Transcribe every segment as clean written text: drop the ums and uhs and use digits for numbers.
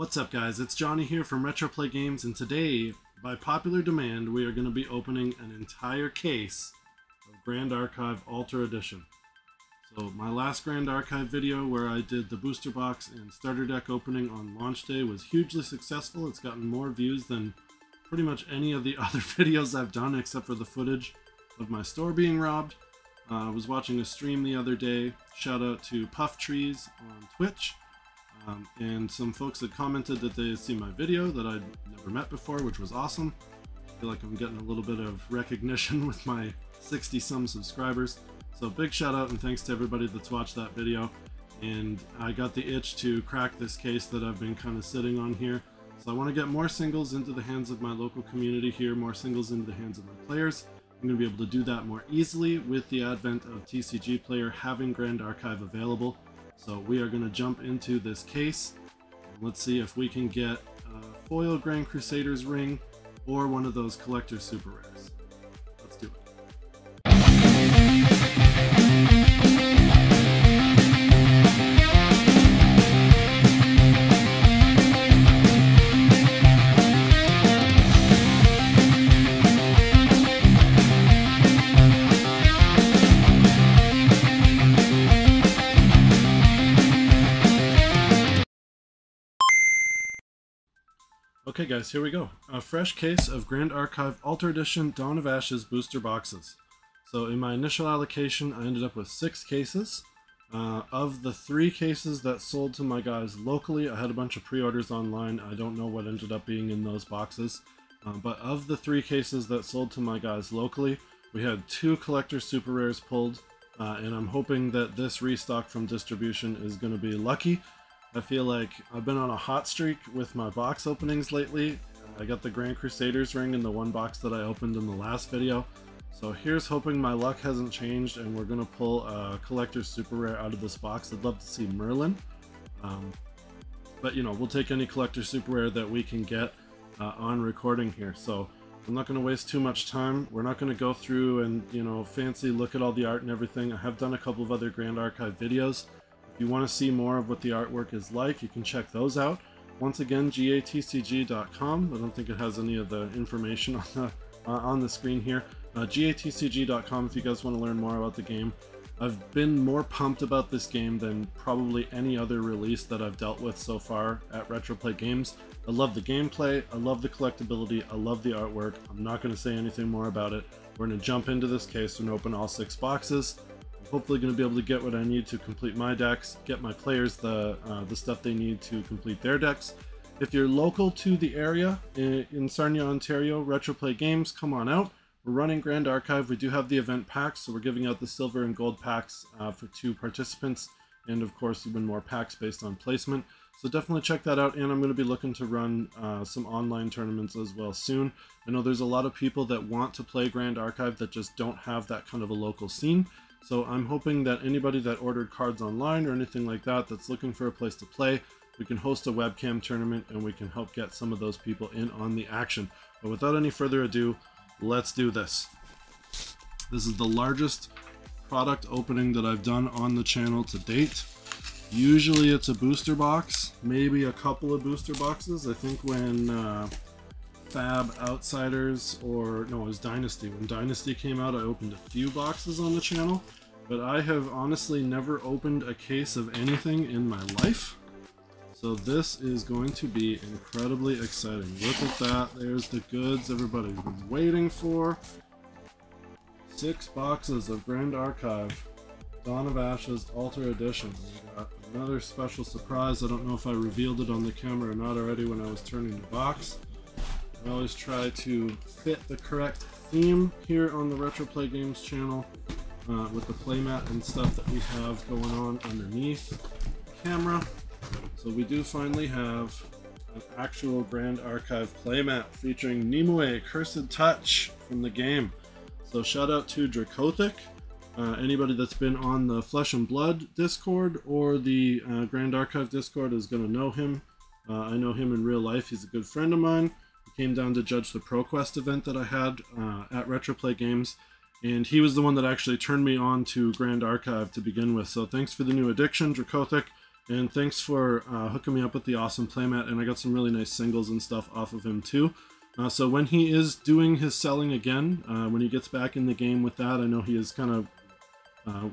What's up guys, it's Johnny here from Retroplay Games, and today, by popular demand, we are going to be opening an entire case of Grand Archive Alter Edition. So my last Grand Archive video where I did the booster box and starter deck opening on launch day was hugely successful. It's gotten more views than pretty much any of the other videos I've done except for the footage of my store being robbed. I was watching a stream the other day, shout out to Puff Trees on Twitch. And some folks had commented that they had seen my video that I'd never met before, which was awesome. I feel like I'm getting a little bit of recognition with my 60-some subscribers. So big shout out and thanks to everybody that's watched that video. And I got the itch to crack this case that I've been kind of sitting on here. So I want to get more singles into the hands of my local community here, more singles into the hands of my players. I'm going to be able to do that more easily with the advent of TCG Player having Grand Archive available. So we are going to jump into this case. Let's see if we can get a foil Grand Crusader's ring or one of those collector super rares. Let's do it. Okay guys, here we go. A fresh case of Grand Archive Alter Edition Dawn of Ashes booster boxes. So in my initial allocation, I ended up with 6 cases. Of the 3 cases that sold to my guys locally, I had a bunch of pre-orders online. I don't know what ended up being in those boxes. But of the 3 cases that sold to my guys locally, we had 2 collector super rares pulled. And I'm hoping that this restock from distribution is going to be lucky. I feel like I've been on a hot streak with my box openings lately. I got the Grand Crusader's ring in the one box that I opened in the last video. So here's hoping my luck hasn't changed and we're going to pull a collector's super rare out of this box. I'd love to see Merlin. But you know, we'll take any collector super rare that we can get on recording here. So I'm not going to waste too much time. We're not going to go through and, you know, fancy look at all the art and everything. I have done a couple of other Grand Archive videos. If you want to see more of what the artwork is like, you can check those out. Once again, gatcg.com. I don't think it has any of the information on the screen here. gatcg.com if you guys want to learn more about the game. I've been more pumped about this game than probably any other release that I've dealt with so far at Retroplay Games. I love the gameplay, I love the collectability, I love the artwork. I'm not going to say anything more about it. We're going to jump into this case and open all 6 boxes. Hopefully going to be able to get what I need to complete my decks, get my players the stuff they need to complete their decks. If you're local to the area in Sarnia, Ontario, Retroplay Games, come on out. We're running Grand Archive. We do have the event packs, so we're giving out the silver and gold packs for 2 participants, and of course even more packs based on placement. So definitely check that out, and I'm going to be looking to run some online tournaments as well soon. I know there's a lot of people that want to play Grand Archive that just don't have that kind of a local scene. So I'm hoping that anybody that ordered cards online or anything like that that's looking for a place to play, we can host a webcam tournament and we can help get some of those people in on the action. But without any further ado, let's do this. This is the largest product opening that I've done on the channel to date. Usually it's a booster box, maybe a couple of booster boxes. I think when Fab Outsiders, or no, it was Dynasty. When Dynasty came out, I opened a few boxes on the channel, but I have honestly never opened a case of anything in my life. So this is going to be incredibly exciting. Look at that. There's the goods everybody's been waiting for. 6 boxes of Grand Archive Dawn of Ashes Alter Edition. We got another special surprise. I don't know if I revealed it on the camera or not already when I was turning the box. I always try to fit the correct theme here on the Retroplay Games channel with the playmat and stuff that we have going on underneath the camera. So we do finally have an actual Grand Archive playmat featuring Nimue, Cursed Touch from the game. So shout out to Dracothic. Anybody that's been on the Flesh and Blood Discord or the Grand Archive Discord is going to know him. I know him in real life. He's a good friend of mine. He came down to judge the ProQuest event that I had at Retroplay Games, and he was the one that actually turned me on to Grand Archive to begin with. So thanks for the new addiction, Dracothic. And thanks for hooking me up with the awesome playmat, and I got some really nice singles and stuff off of him too. So when he is doing his selling again, when he gets back in the game with that, I know he is kind of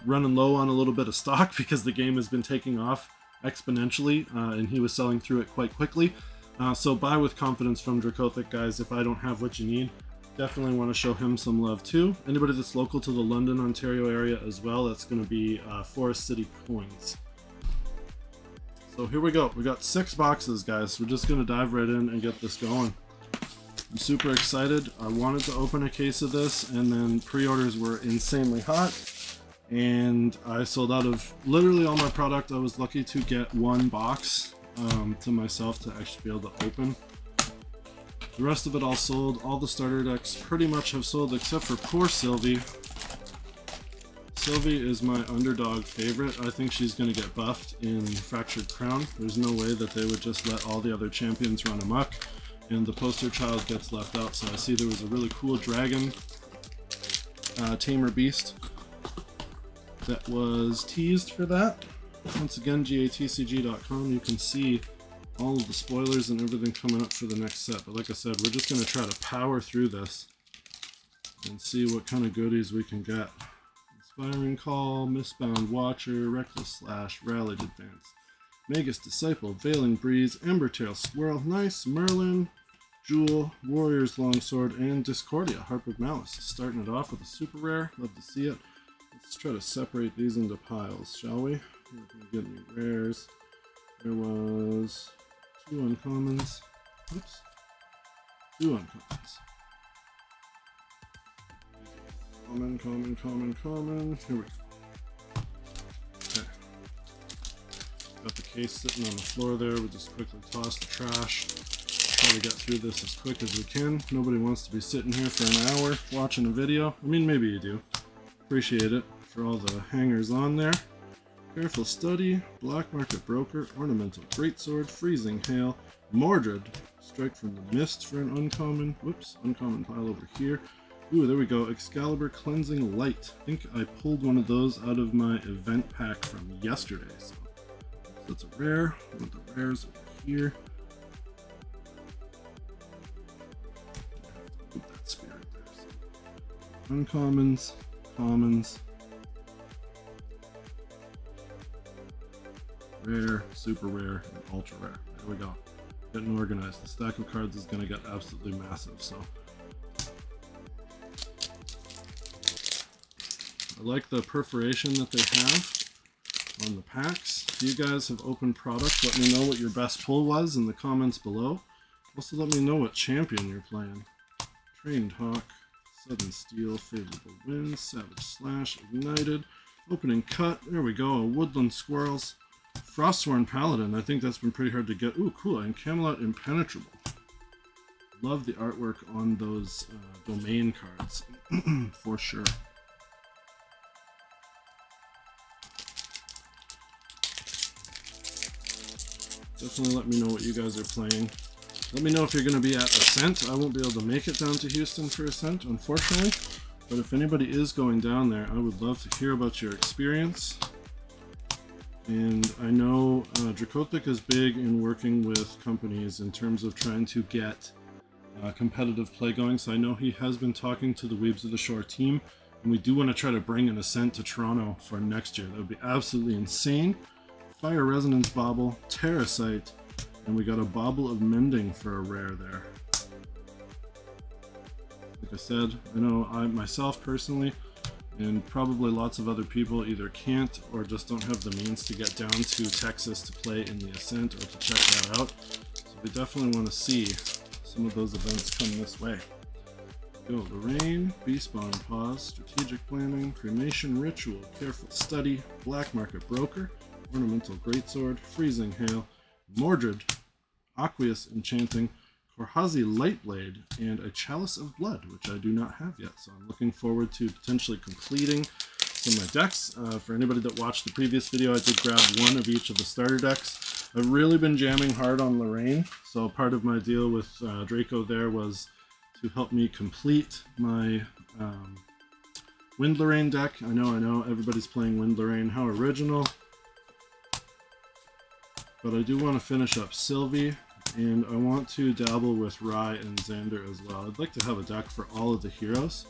running low on a little bit of stock because the game has been taking off exponentially, and he was selling through it quite quickly. So buy with confidence from Dracothic, guys. If I don't have what you need, definitely want to show him some love too. Anybody that's local to the London, Ontario area as well, that's going to be Forest City Coins. So here we go. We got 6 boxes, guys. We're just going to dive right in and get this going. I'm super excited. I wanted to open a case of this, and then pre-orders were insanely hot, and I sold out of literally all my product. I was lucky to get 1 box to myself to actually be able to open. The rest of it all sold. All the starter decks pretty much have sold except for poor Sylvie. Sylvie is my underdog favorite. I think she's going to get buffed in Fractured Crown. There's no way that they would just let all the other champions run amok and the poster child gets left out. So I see there was a really cool dragon tamer beast that was teased for that. Once again, gatcg.com, you can see all of the spoilers and everything coming up for the next set. But like I said, we're just going to try to power through this and see what kind of goodies we can get. Inspiring Call, Mistbound Watcher, Reckless Slash, Rallied Advance, Magus Disciple, Veiling Breeze, Embertail Squirrel, Nice, Merlin, Jewel, Warrior's Longsword, and Discordia, Harp of Malice. Starting it off with a super rare. Love to see it. Let's try to separate these into piles, shall we? We're going to get any rares. There was 2 uncommons. Oops. 2 uncommons. Common. Here we go. Okay. Got the case sitting on the floor there. We'll just quickly toss the trash. Try to get through this as quick as we can. Nobody wants to be sitting here for an hour watching a video. I mean, maybe you do. Appreciate it for all the hangers on there. Careful Study, Black Market Broker, Ornamental Greatsword, Freezing Hail, Mordred, Strike from the Mist for an uncommon. Whoops, uncommon pile over here. Ooh, there we go. Excalibur Cleansing Light. I think I pulled one of those out of my event pack from yesterday. So that's a rare. One of the rares over here. Move that spirit there. So, uncommons, commons, rare, super rare, and ultra rare. There we go. Getting organized. The stack of cards is going to get absolutely massive. So. I like the perforation that they have on the packs. If you guys have opened products, let me know what your best pull was in the comments below. Also let me know what champion you're playing. Trained Hawk, Sudden Steel, Favorable Winds, Savage Slash, Ignited, Opening Cut, there we go, Woodland Squirrels, Frostsworn Paladin, I think that's been pretty hard to get. Ooh, cool, and Camelot Impenetrable. Love the artwork on those domain cards, for sure. Definitely let me know what you guys are playing. Let me know if you're going to be at Ascent. I won't be able to make it down to Houston for Ascent, unfortunately. But if anybody is going down there, I would love to hear about your experience. And I know Dracothic is big in working with companies in terms of trying to get competitive play going. So I know he has been talking to the Weebs of the Shore team. And we do want to try to bring an Ascent to Toronto for next year. That would be absolutely insane. Fire Resonance Bauble, Terracite, and we got a Bauble of Mending for a rare there. Like I said, I know I myself personally, and probably lots of other people either can't or just don't have the means to get down to Texas to play in the Ascent or to check that out. So we definitely want to see some of those events come this way. Go Lorraine, Beastbone Pause, Strategic Planning, Cremation Ritual, Careful Study, Black Market Broker, Ornamental Greatsword, Freezing Hail, Mordred, Aqueous Enchanting, Korhazi Lightblade, and a Chalice of Blood, which I do not have yet. So I'm looking forward to potentially completing some of my decks. For anybody that watched the previous video, I did grab 1 of each of the starter decks. I've really been jamming hard on Lorraine, so part of my deal with Draco there was to help me complete my Wind Lorraine deck. I know, everybody's playing Wind Lorraine. How original. but I do want to finish up Sylvie, and I want to dabble with Rye and Xander as well. I'd like to have a deck for all of the heroes.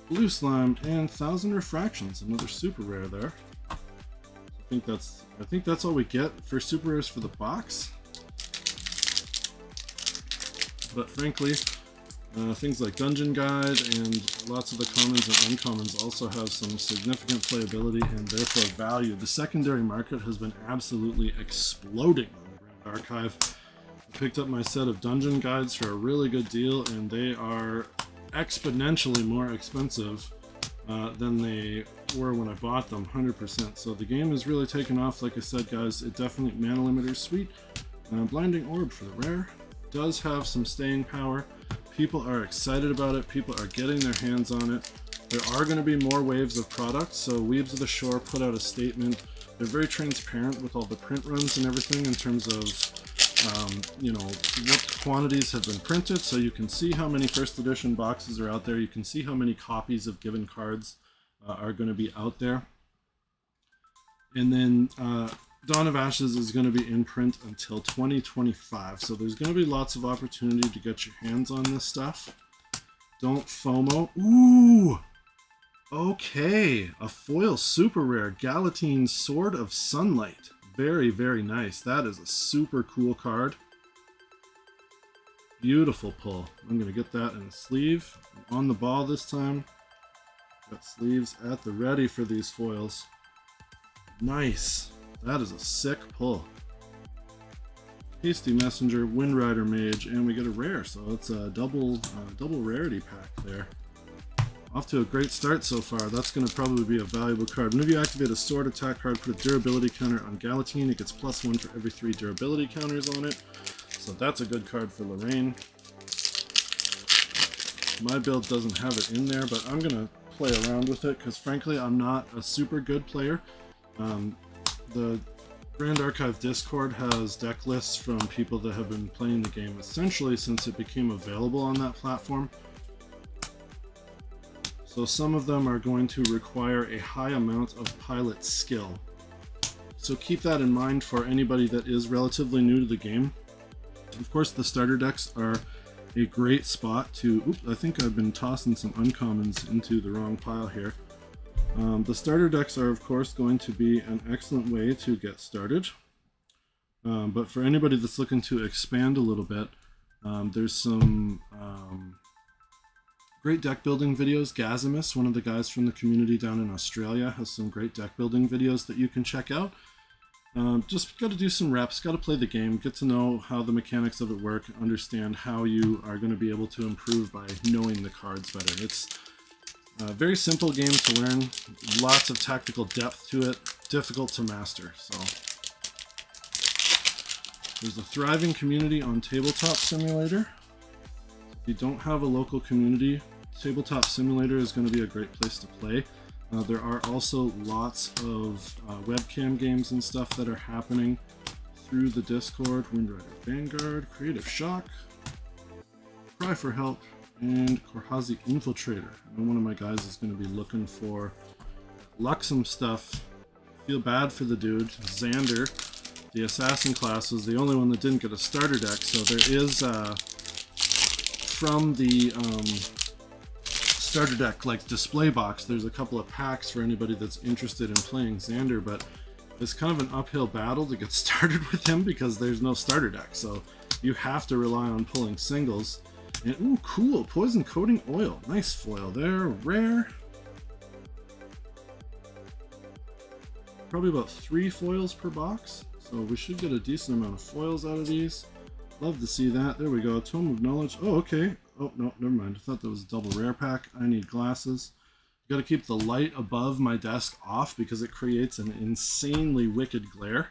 Blue Slime and 1000 Refractions, another super rare there. I think that's all we get for super rares for the box. But frankly, things like Dungeon Guide and lots of the commons and uncommons also have some significant playability and therefore value. The secondary market has been absolutely exploding on the Grand Archive. I picked up my set of Dungeon Guides for a really good deal, and they are exponentially more expensive than they were when I bought them, 100%. So the game has really taken off. Like I said, guys, it definitely, Mana Limiter is sweet. Blinding Orb for the rare. Does have some staying power. People are excited about it. People are getting their hands on it. There are going to be more waves of products. So Weebs of the Shore put out a statement. They're very transparent with all the print runs and everything in terms of you know, what quantities have been printed, so you can see how many first edition boxes are out there. You can see how many copies of given cards are going to be out there. And then Dawn of Ashes is going to be in print until 2025, so there's going to be lots of opportunity to get your hands on this stuff. Don't FOMO. Ooh! Okay, a foil super rare, Galatine Sword of Sunlight. Very, very nice. That is a super cool card. Beautiful pull. I'm going to get that in a sleeve. I'm on the ball this time. Got sleeves at the ready for these foils. Nice. That is a sick pull. Hasty Messenger, Windrider Mage, and we get a rare, so it's a double rarity pack there. Off to a great start so far. That's going to probably be a valuable card. Whenever you activate a sword attack card, put a durability counter on Galatine. It gets +1 for every 3 durability counters on it. So that's a good card for Lorraine. My build doesn't have it in there, but I'm going to play around with it because frankly I'm not a super good player. The Grand Archive Discord has deck lists from people that have been playing the game essentially since it became available on that platform. So some of them are going to require a high amount of pilot skill. So keep that in mind for anybody that is relatively new to the game. Of course, the starter decks are a great spot to... Oops, I think I've been tossing some uncommons into the wrong pile here. The starter decks are, of course, going to be an excellent way to get started. But for anybody that's looking to expand a little bit, there's some... great deck building videos. Gazimus, one of the guys from the community down in Australia, has some great deck building videos that you can check out. Just got to do some reps, got to play the game, get to know how the mechanics of it work, understand how you are going to be able to improve by knowing the cards better. It's a very simple game to learn, lots of tactical depth to it, difficult to master. So there's a thriving community on Tabletop Simulator. If you don't have a local community, Tabletop Simulator is going to be a great place to play. There are also lots of webcam games and stuff that are happening through the Discord. Windrider Vanguard, Creative Shock, Cry for Help, and Korhazi Infiltrator. And one of my guys is going to be looking for Luxem stuff. Feel bad for the dude. Xander, the assassin class, was the only one that didn't get a starter deck, so there is... from the starter deck like display box, there's a couple of packs for anybody that's interested in playing Xander, but it's kind of an uphill battle to get started with him because there's no starter deck, so you have to rely on pulling singles. And ooh, cool, Poison Coating Oil, nice foil there, rare. Probably about 3 foils per box, so we should get a decent amount of foils out of these. Love to see that. There we go. Tome of Knowledge. Oh, okay. Oh, no, never mind. I thought that was a double rare pack. I need glasses. Got to keep the light above my desk off because it creates an insanely wicked glare.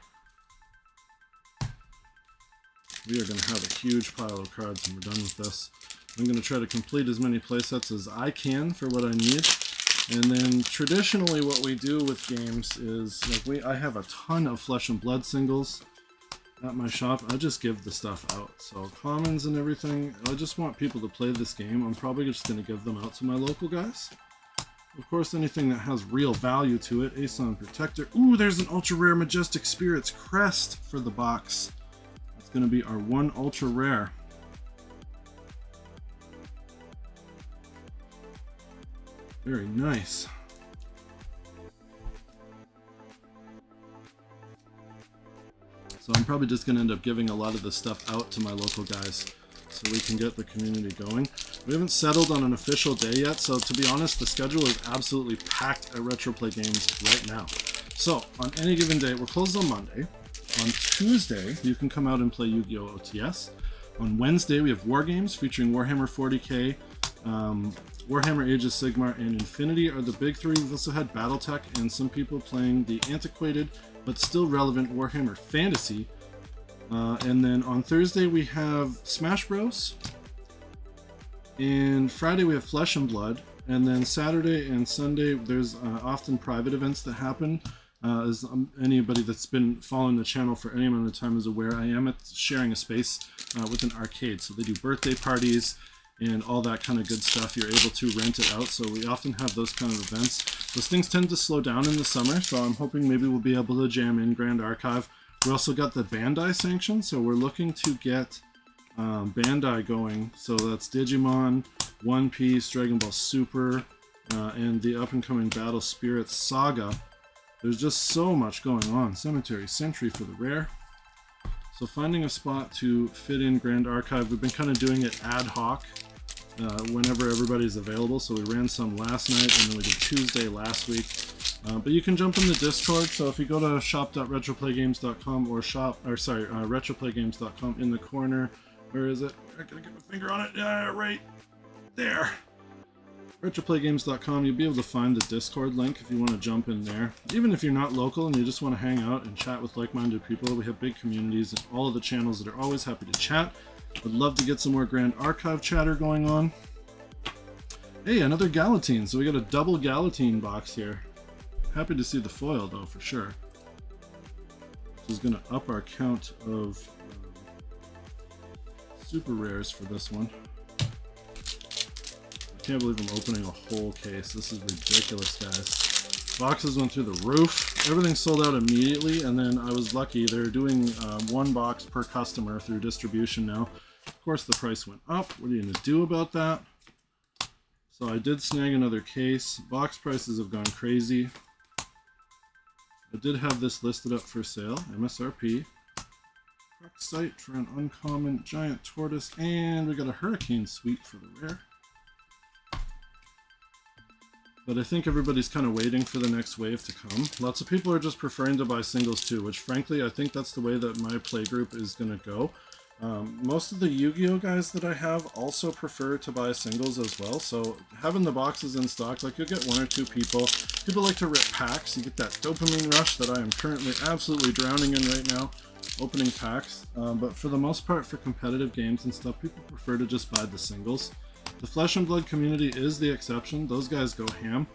We are going to have a huge pile of cards when we're done with this. I'm going to try to complete as many playsets as I can for what I need. And then traditionally what we do with games is, like, I have a ton of Flesh and Blood singles at my shop. I just give the stuff out. So commons and everything, I just want people to play this game. I'm probably just going to give them out to my local guys. Of course, anything that has real value to it. Aeson Protector. Ooh, there's an ultra rare Majestic Spirits Crest for the box. It's going to be our one ultra rare. Very nice. So I'm probably just going to end up giving a lot of this stuff out to my local guys so we can get the community going. We haven't settled on an official day yet, so to be honest, the schedule is absolutely packed at Retroplay Games right now. So on any given day, we're closed on Monday. On Tuesday, you can come out and play Yu-Gi-Oh! OTS. On Wednesday, we have War Games featuring Warhammer 40k, Warhammer Age of Sigmar, and Infinity are the big three. We've also had Battletech and some people playing the antiquated but still relevant Warhammer Fantasy. And then on Thursday we have Smash Bros. And Friday we have Flesh and Blood. And then Saturday and Sunday there's often private events that happen. As anybody that's been following the channel for any amount of time is aware, I am sharing a space with an arcade. So they do birthday parties and all that kind of good stuff. You're able to rent it out, so we often have those kind of events. Those things tend to slow down in the summer, so I'm hoping maybe we'll be able to jam in Grand Archive. We also got the Bandai sanction, so we're looking to get Bandai going. So that's Digimon, One Piece, Dragon Ball Super, and the up-and-coming Battle Spirits Saga. There's just so much going on. Cemetery Sentry for the rare. So finding a spot to fit in Grand Archive, we've been kind of doing it ad hoc. Whenever everybody's available, so we ran some last night and then we did Tuesday last week. But you can jump in the Discord, so if you go to shop.retroplaygames.com or retroplaygames.com, in the corner, where is it? I gotta get my finger on it. Yeah, right there. Retroplaygames.com, you'll be able to find the Discord link if you want to jump in there. Even if you're not local and you just want to hang out and chat with like-minded people, we have big communities and all of the channels that are always happy to chat. Would love to get some more Grand Archive chatter going on. Hey, another Galatine. So we got a double Galatine box here. Happy to see the foil though, for sure. This is going to up our count of super rares for this one. I can't believe I'm opening a whole case. This is ridiculous, guys. Boxes went through the roof. Everything sold out immediately, and then I was lucky. They're doing one box per customer through distribution now. Of course, the price went up. What are you going to do about that? So I did snag another case. Box prices have gone crazy. I did have this listed up for sale. MSRP. Site for an uncommon giant tortoise, and we got a hurricane suite for the rare. But I think everybody's kind of waiting for the next wave to come. Lots of people are just preferring to buy singles too, which frankly I think that's the way that my play group is going to go. Most of the Yu-Gi-Oh guys that I have also prefer to buy singles as well, so having the boxes in stock, like you'll get one or two people. People like to rip packs. You get that dopamine rush that I am currently absolutely drowning in right now, opening packs. But for the most part, for competitive games and stuff, people prefer to just buy the singles. The Flesh and Blood community is the exception. Those guys go ham.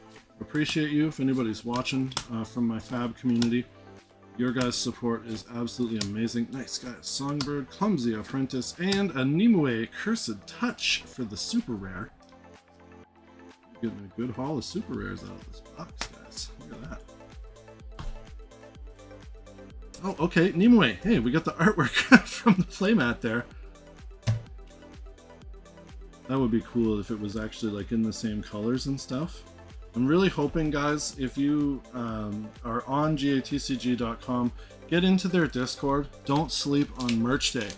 Appreciate you if anybody's watching from my Fab community. Your guys' support is absolutely amazing. Nice guys. Songbird, Clumsy Apprentice, and a Nimue Cursed Touch for the super rare. Getting a good haul of super rares out of this box, guys. Look at that. Oh, okay, Nimue. Hey, we got the artwork from the playmat there. That would be cool if it was actually like in the same colors and stuff. I'm really hoping, guys, if you are on gatcg.com, get into their Discord. Don't sleep on merch day.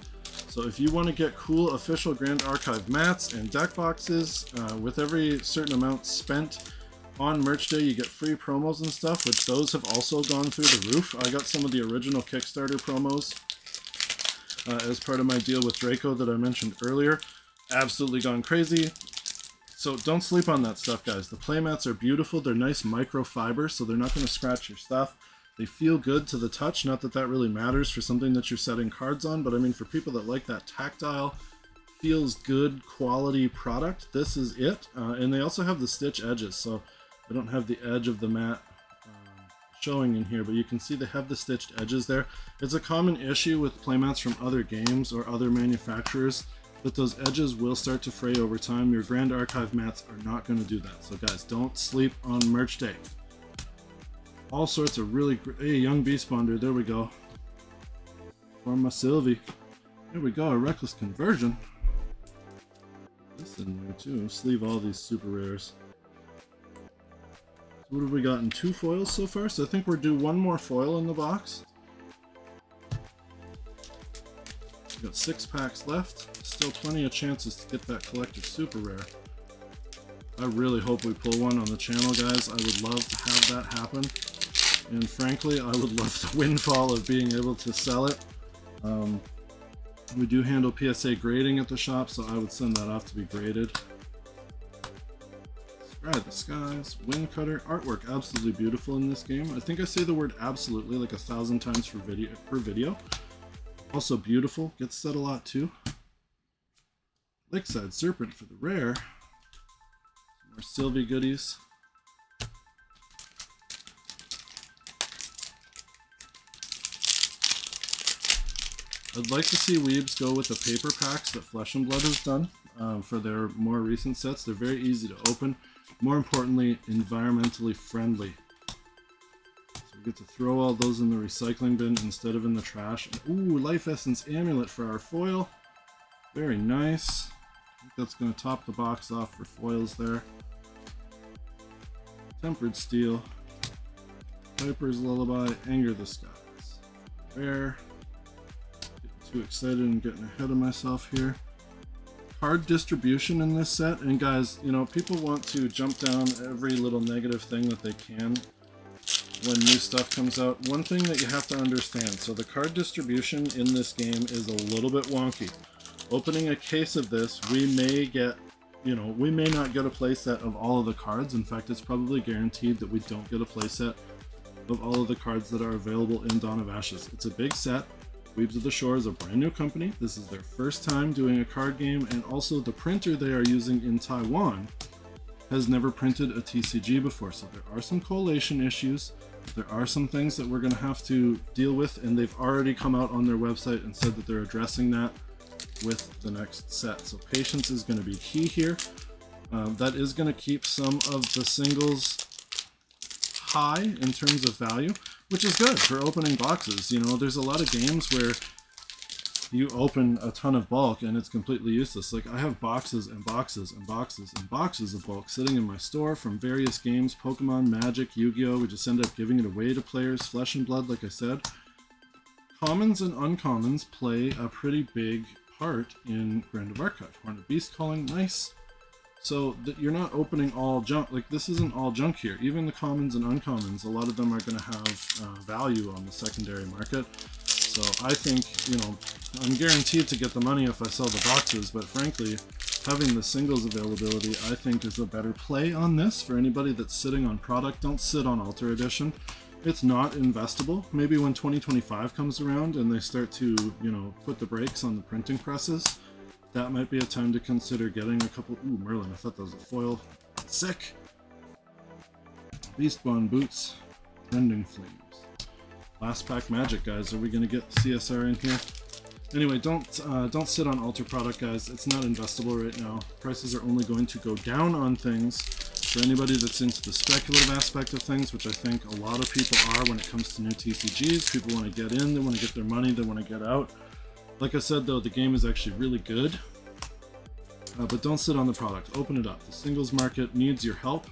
So if you want to get cool official Grand Archive mats and deck boxes, with every certain amount spent on merch day, you get free promos and stuff, which those have also gone through the roof. I got some of the original Kickstarter promos as part of my deal with Draco that I mentioned earlier. Absolutely gone crazy. So don't sleep on that stuff, guys. The playmats are beautiful. They're nice microfiber, so they're not going to scratch your stuff. They feel good to the touch. Not that that really matters for something that you're setting cards on, but I mean, for people that like that tactile, feels good quality product, this is it. And they also have the stitch edges, so I don't have the edge of the mat showing in here, but you can see they have the stitched edges there. It's a common issue with playmats from other games or other manufacturers. but those edges will start to fray over time. Your Grand Archive mats are not going to do that. So guys, don't sleep on merch day. All sorts of really great, hey, Young Beast Bonder, there we go. For my Sylvie. Here we go, a Reckless Conversion. This in there too, sleeve all these super rares. So what have we gotten? 2 foils so far, so I think we're due 1 more foil in the box. We've got 6 packs left, still plenty of chances to get that collector super rare. I really hope we pull one on the channel, guys. I would love to have that happen. And frankly, I would love the windfall of being able to sell it. We do handle PSA grading at the shop, so I would send that off to be graded. Scry the Skies, Wind Cutter, artwork absolutely beautiful in this game. I think I say the word absolutely like 1,000 times per video. Also beautiful, gets said a lot too. Lakeside Serpent for the rare. Some more Sylvie goodies. I'd like to see Weebs go with the paper packs that Flesh and Blood has done for their more recent sets. They're very easy to open. More importantly, environmentally friendly. So we get to throw all those in the recycling bin instead of in the trash. Ooh, Life Essence Amulet for our foil. Very nice. I think that's going to top the box off for foils there. Tempered Steel. Piper's Lullaby. Anger the Skies. Rare. Too excited and getting ahead of myself here. Card distribution in this set, and guys, you know, people want to jump down every little negative thing that they can when new stuff comes out. One thing that you have to understand, so the card distribution in this game is a little bit wonky. Opening a case of this, we may get, you know, we may not get a playset of all of the cards. In fact, it's probably guaranteed that we don't get a playset of all of the cards that are available in Dawn of Ashes. It's a big set. Weebs of the Shore is a brand new company. This is their first time doing a card game, and also the printer they are using in Taiwan has never printed a TCG before. So there are some collation issues. There are some things that we're going to have to deal with, and they've already come out on their website and said that they're addressing that with the next set. So patience is going to be key here. That is going to keep some of the singles high in terms of value, which is good for opening boxes. You know, there's a lot of games where you open a ton of bulk and it's completely useless. Like, I have boxes and boxes and boxes and boxes of bulk sitting in my store from various games, Pokemon, Magic, Yu-Gi-Oh! We just end up giving it away to players. Flesh and Blood, like I said. Commons and uncommons play a pretty big part in Grand Archive. Horned Beast Calling, nice. So that you're not opening all junk. Like, this isn't all junk here. Even the commons and uncommons, a lot of them are going to have value on the secondary market. So I think, you know, I'm guaranteed to get the money if I sell the boxes, but frankly, having the singles availability, I think, is a better play on this for anybody that's sitting on product. Don't sit on Alter Edition. It's not investable. Maybe when 2025 comes around and they start to, you know, put the brakes on the printing presses, that might be a time to consider getting a couple. Ooh, Merlin, I thought that was a foil. Sick! Beastbond Boots, Rending Flames. Last pack magic, guys. Are we going to get CSR in here? Anyway, don't sit on Alter product, guys. It's not investable right now. Prices are only going to go down on things. For anybody that's into the speculative aspect of things, which I think a lot of people are when it comes to new TCGs, people want to get in, they want to get their money, they want to get out. Like I said, though, the game is actually really good, but don't sit on the product. Open it up. The singles market needs your help.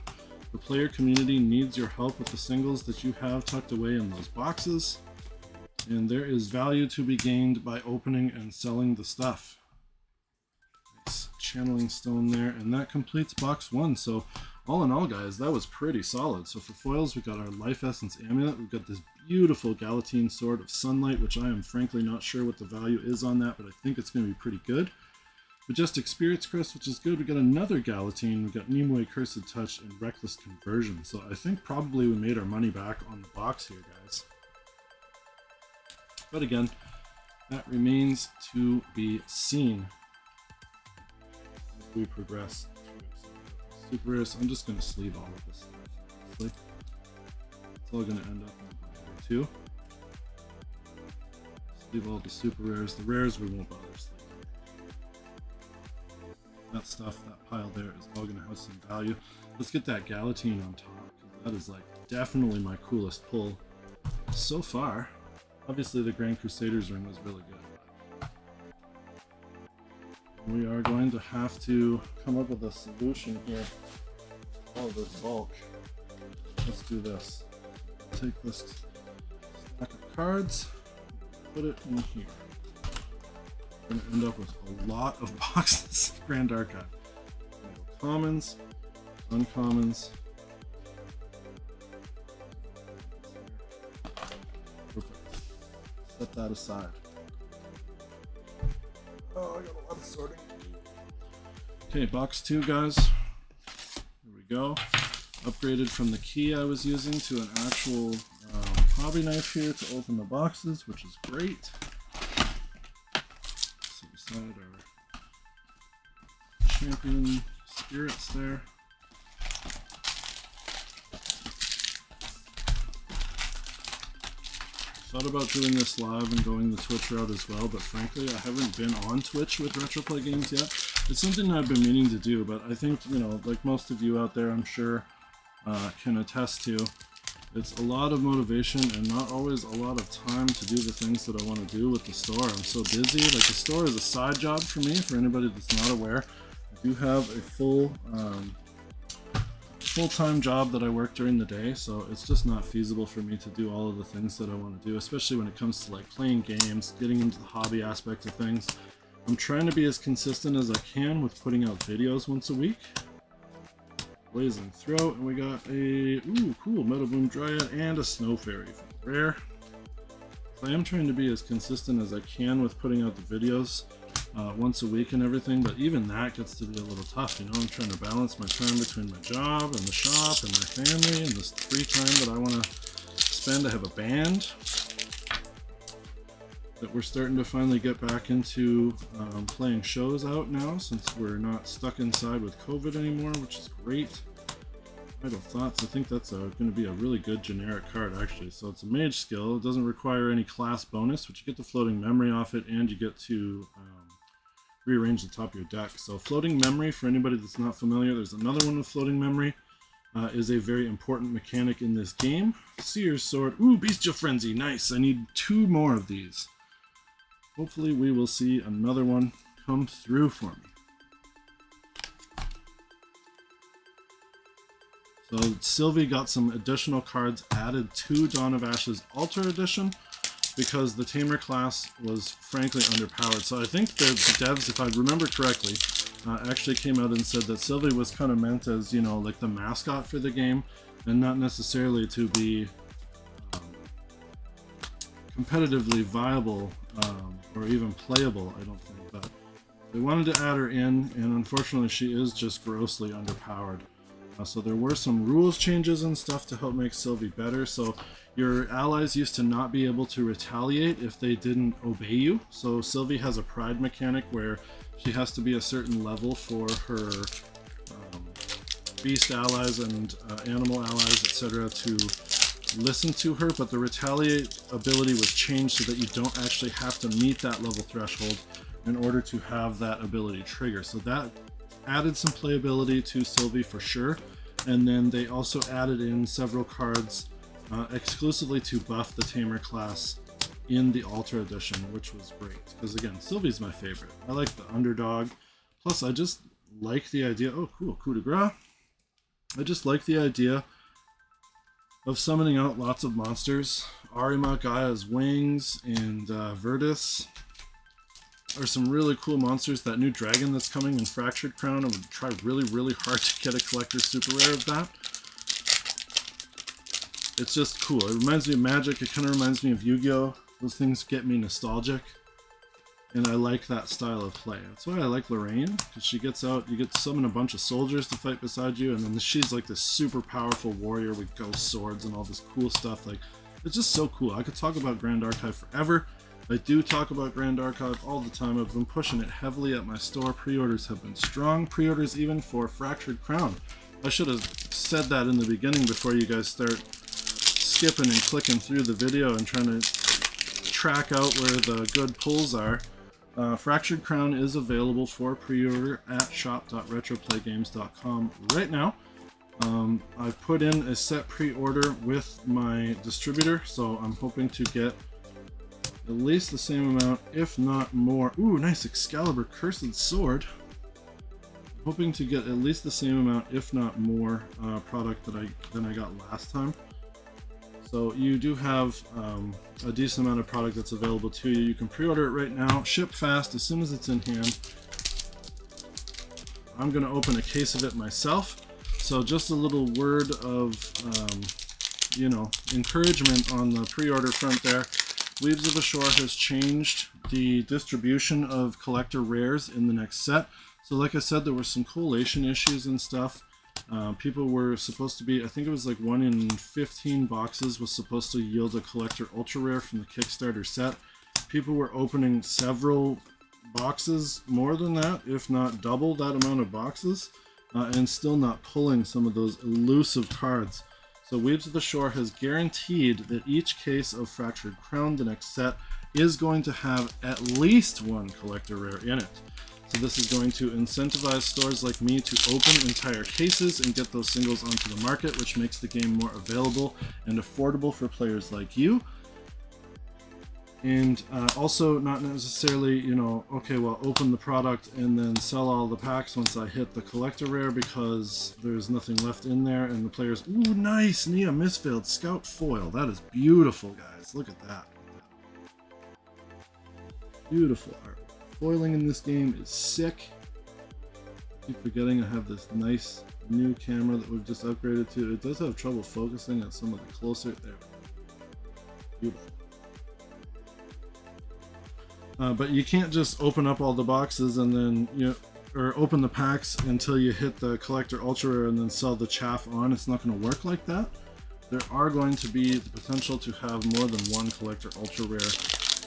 The player community needs your help with the singles that you have tucked away in those boxes, and there is value to be gained by opening and selling the stuff. Nice channeling stone there, and that completes box 1. So all in all, guys, that was pretty solid. So for foils, we got our Life Essence Amulet. We've got this beautiful Galatine Sword of Sunlight, which I am frankly not sure what the value is on that, but I think it's going to be pretty good. Majestic Spirits Crest, which is good. We got another Galatine. We got Nimue Cursed Touch and Reckless Conversion. So I think probably we made our money back on the box here, guys. But again, that remains to be seen as we progress through. So super rares. I'm just going to sleeve all of this stuff, honestly. It's all going to end up in the binder too. Sleeve all the super rares. The rares we won't bother sleeving. that stuff, that pile there is all going to have some value. Let's get that Galatine on top, because that is like definitely my coolest pull so far. Obviously the Grand Crusaders ring was really good. We are going to have to come up with a solution here. All of this bulk. Let's do this. Take this stack of cards, put it in here. We're going to end up with a lot of boxes of Grand Archive. Commons, uncommons. Perfect. Set that aside. Oh, I got a lot of sorting. Okay, box 2, guys. Here we go. Upgraded from the key I was using to an actual hobby knife here to open the boxes, which is great. Set aside our champion spirits there. Thought about doing this live and going the Twitch route as well, but frankly I haven't been on Twitch with Retroplay Games yet. It's something I've been meaning to do, but I think, you know, like most of you out there, I'm sure can attest to, it's a lot of motivation and not always a lot of time to do the things that I want to do with the store. I'm so busy. Like, the store is a side job for me, for anybody that's not aware. I do have a full-time job that I work during the day, so it's just not feasible for me to do all of the things that I want to do, especially when it comes to like playing games, getting into the hobby aspect of things. I'm trying to be as consistent as I can with putting out videos once a week. Blazing Throat, and we got a cool Metal Boom Dryad and a Snow Fairy from Rare. So I am trying to be as consistent as I can with putting out the videos once a week and everything, but even that gets to be a little tough, you know. I'm trying to balance my time between my job and the shop and my family and this free time that I want to spend. I have a band that we're starting to finally get back into playing shows out now, since we're not stuck inside with COVID anymore, which is great. Idle Thoughts, I think that's going to be a really good generic card actually. So it's a mage skill, it doesn't require any class bonus, but you get the floating memory off it, and you get to rearrange the top of your deck. So floating memory, for anybody that's not familiar, there's another one with floating memory, is a very important mechanic in this game. Seer's Sword, Bestial Frenzy, nice, I need 2 more of these. Hopefully we will see another one come through for me. So Sylvie got some additional cards added to Dawn of Ashes Altar Edition because the Tamer class was frankly underpowered. So I think the devs, if I remember correctly, actually came out and said that Sylvie was kind of meant as, you know, like the mascot for the game, and not necessarily to be competitively viable or even playable, I don't think. But they wanted to add her in, and unfortunately she is just grossly underpowered. So there were some rules changes and stuff to help make Sylvie better. So your allies used to not be able to retaliate if they didn't obey you. So Sylvie has a pride mechanic where she has to be a certain level for her beast allies and animal allies, etc., to listen to her, but the retaliate ability was changed so that you don't actually have to meet that level threshold in order to have that ability trigger. So that added some playability to Sylvie for sure, and then they also added in several cards exclusively to buff the Tamer class in the Altar Edition, which was great, because again, Sylvie's my favorite. I like the underdog, plus I just like the idea, oh cool, coup de grace. I just like the idea of summoning out lots of monsters. Arima, Gaia's Wings, and Virtus are some really cool monsters. That new dragon that's coming in Fractured Crown, I would try really hard to get a collector's super rare of that. It's just cool. It reminds me of Magic, it kind of reminds me of Yu-Gi-Oh! Those things get me nostalgic, and I like that style of play. That's why I like Lorraine, because she gets out, you get to summon a bunch of soldiers to fight beside you, and then she's like this super powerful warrior with ghost swords and all this cool stuff. Like, it's just so cool. I could talk about Grand Archive forever. I do talk about Grand Archive all the time. I've been pushing it heavily at my store. Pre-orders have been strong. Pre-orders even for Fractured Crown. I should have said that in the beginning before you guys start skipping and clicking through the video and trying to track out where the good pulls are. Fractured Crown is available for pre-order at shop.retroplaygames.com right now. I've put in a set pre-order with my distributor, so I'm hoping to get at least the same amount, if not more. Ooh, nice Excalibur Cursed Sword. Hoping to get at least the same amount, if not more, product than I got last time. So you do have a decent amount of product that's available to you. You can pre-order it right now, ship fast as soon as it's in hand. I'm going to open a case of it myself. So just a little word of, you know, encouragement on the pre-order front there. Weaves of the Shore has changed the distribution of collector rares in the next set. So like I said, there were some collation issues and stuff. People were supposed to be, I think it was like 1 in 15 boxes was supposed to yield a collector ultra rare from the Kickstarter set. People were opening several boxes, more than that, if not double that amount of boxes, and still not pulling some of those elusive cards. So Weaves of the Shore has guaranteed that each case of Fractured Crown, the next set, is going to have at least one collector rare in it. So this is going to incentivize stores like me to open entire cases and get those singles onto the market, which makes the game more available and affordable for players like you. And also not necessarily, you know, okay, well, open the product and then sell all the packs once I hit the collector rare because there's nothing left in there and the players, ooh, nice, Nia Misfield Scout Foil. That is beautiful, guys. Look at that. Beautiful art. Foiling in this game is sick. I keep forgetting I have this nice new camera that we've just upgraded to. It does have trouble focusing at some of the closer. There. Beautiful. But you can't just open up all the boxes and then, you know, or open the packs until you hit the collector ultra rare and then sell the chaff on. It's not going to work like that. There are going to be the potential to have more than one collector ultra rare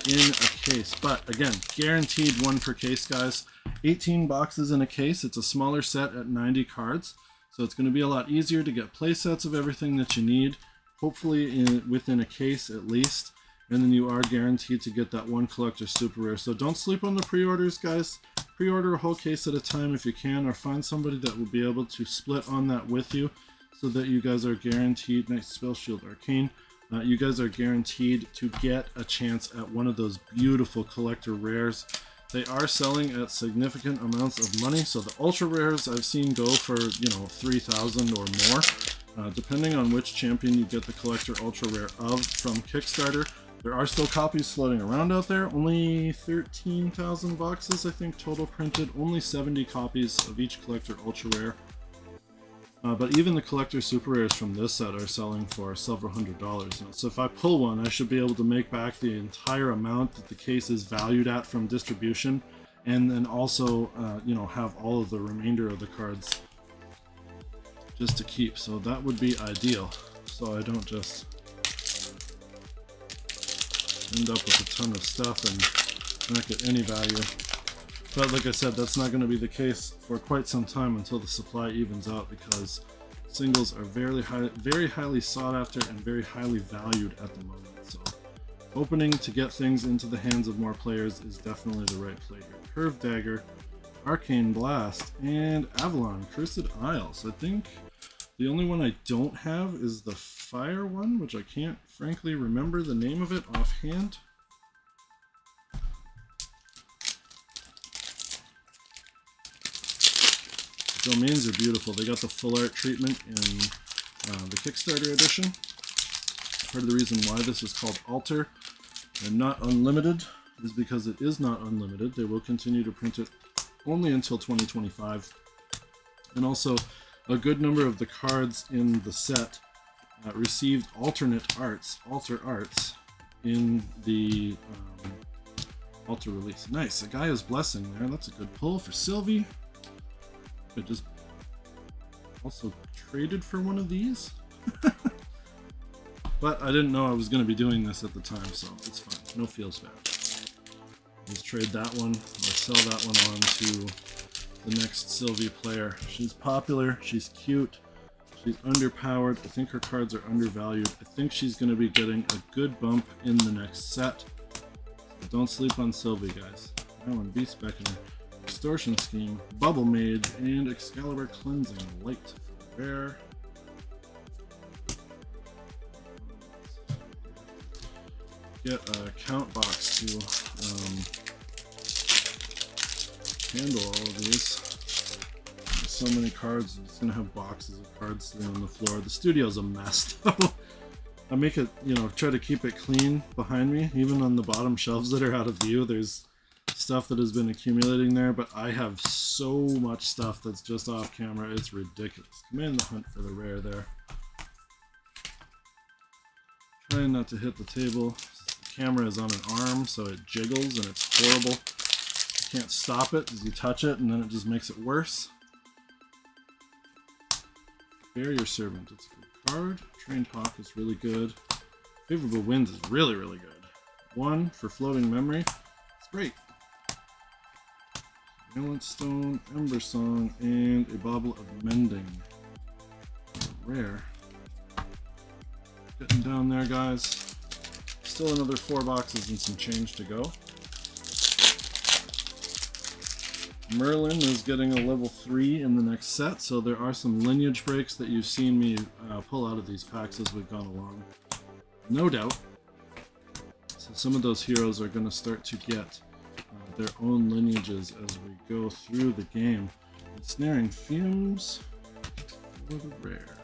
in a case, but again, guaranteed one per case, guys. 18 boxes in a case. It's a smaller set at 90 cards, so it's going to be a lot easier to get play sets of everything that you need, hopefully within a case at least, and then you are guaranteed to get that one collector super rare. So don't sleep on the pre-orders, guys. Pre-order a whole case at a time if you can, or find somebody that will be able to split on that with you so that you guys are guaranteed. Nice Spell Shield Arcane. You guys are guaranteed to get a chance at one of those beautiful collector rares. They are selling at significant amounts of money, so the ultra rares I've seen go for, you know, 3,000 or more. Depending on which champion you get the collector ultra rare of from Kickstarter. There are still copies floating around out there. Only 13,000 boxes, I think, total printed. Only 70 copies of each collector ultra rare. But even the collector super rares from this set are selling for several $100s now. So if I pull one, I should be able to make back the entire amount that the case is valued at from distribution, and then also, you know, have all of the remainder of the cards just to keep. So that would be ideal. So I don't just end up with a ton of stuff and not get any value. But like I said, that's not going to be the case for quite some time until the supply evens out, because singles are very highly sought after and very highly valued at the moment. So opening to get things into the hands of more players is definitely the right play here. Curved Dagger, Arcane Blast, and Avalon, Cursed Isles. I think the only one I don't have is the Fire one, which I can't frankly remember the name of it offhand. Domains are beautiful. They got the full art treatment in the Kickstarter edition. Part of the reason why this is called Alter and not Unlimited is because it is not unlimited. They will continue to print it only until 2025. And also, a good number of the cards in the set received alter arts in the Alter release. Nice, a Gaia's Blessing there. That's a good pull for Sylvie. I just also traded for one of these. But I didn't know I was going to be doing this at the time, so it's fine. No feels bad. Let's trade that one. Let's sell that one on to the next Sylvie player. She's popular. She's cute. She's underpowered. I think her cards are undervalued. I think she's going to be getting a good bump in the next set. So don't sleep on Sylvie, guys. Island Beast Beckoner, Extortion Scheme, Bubble Mage, and Excalibur Cleansing Light. Rare. Get a count box to handle all of these. There's so many cards, I'm just gonna have boxes of cards sitting on the floor. The studio's a mess though. I make it, you know, try to keep it clean behind me. Even on the bottom shelves that are out of view, there's stuff that has been accumulating there, but I have so much stuff that's just off camera, it's ridiculous. Command the Hunt for the rare there. Trying not to hit the table. The camera is on an arm, so it jiggles and it's horrible. You can't stop it as you touch it, and then it just makes it worse. Barrier Servant, it's a good card. Trained Hawk is really good. Favorable Winds is really, really good. 1 for Floating Memory. It's great. Valent Stone, Ember Song, and a Bauble of Mending. Rare. Getting down there, guys. Still another 4 boxes and some change to go. Merlin is getting a level 3 in the next set, so there are some lineage breaks that you've seen me pull out of these packs as we've gone along. No doubt. So some of those heroes are going to start to get their own lineages as we go through the game. Ensnaring Fumes for the rare.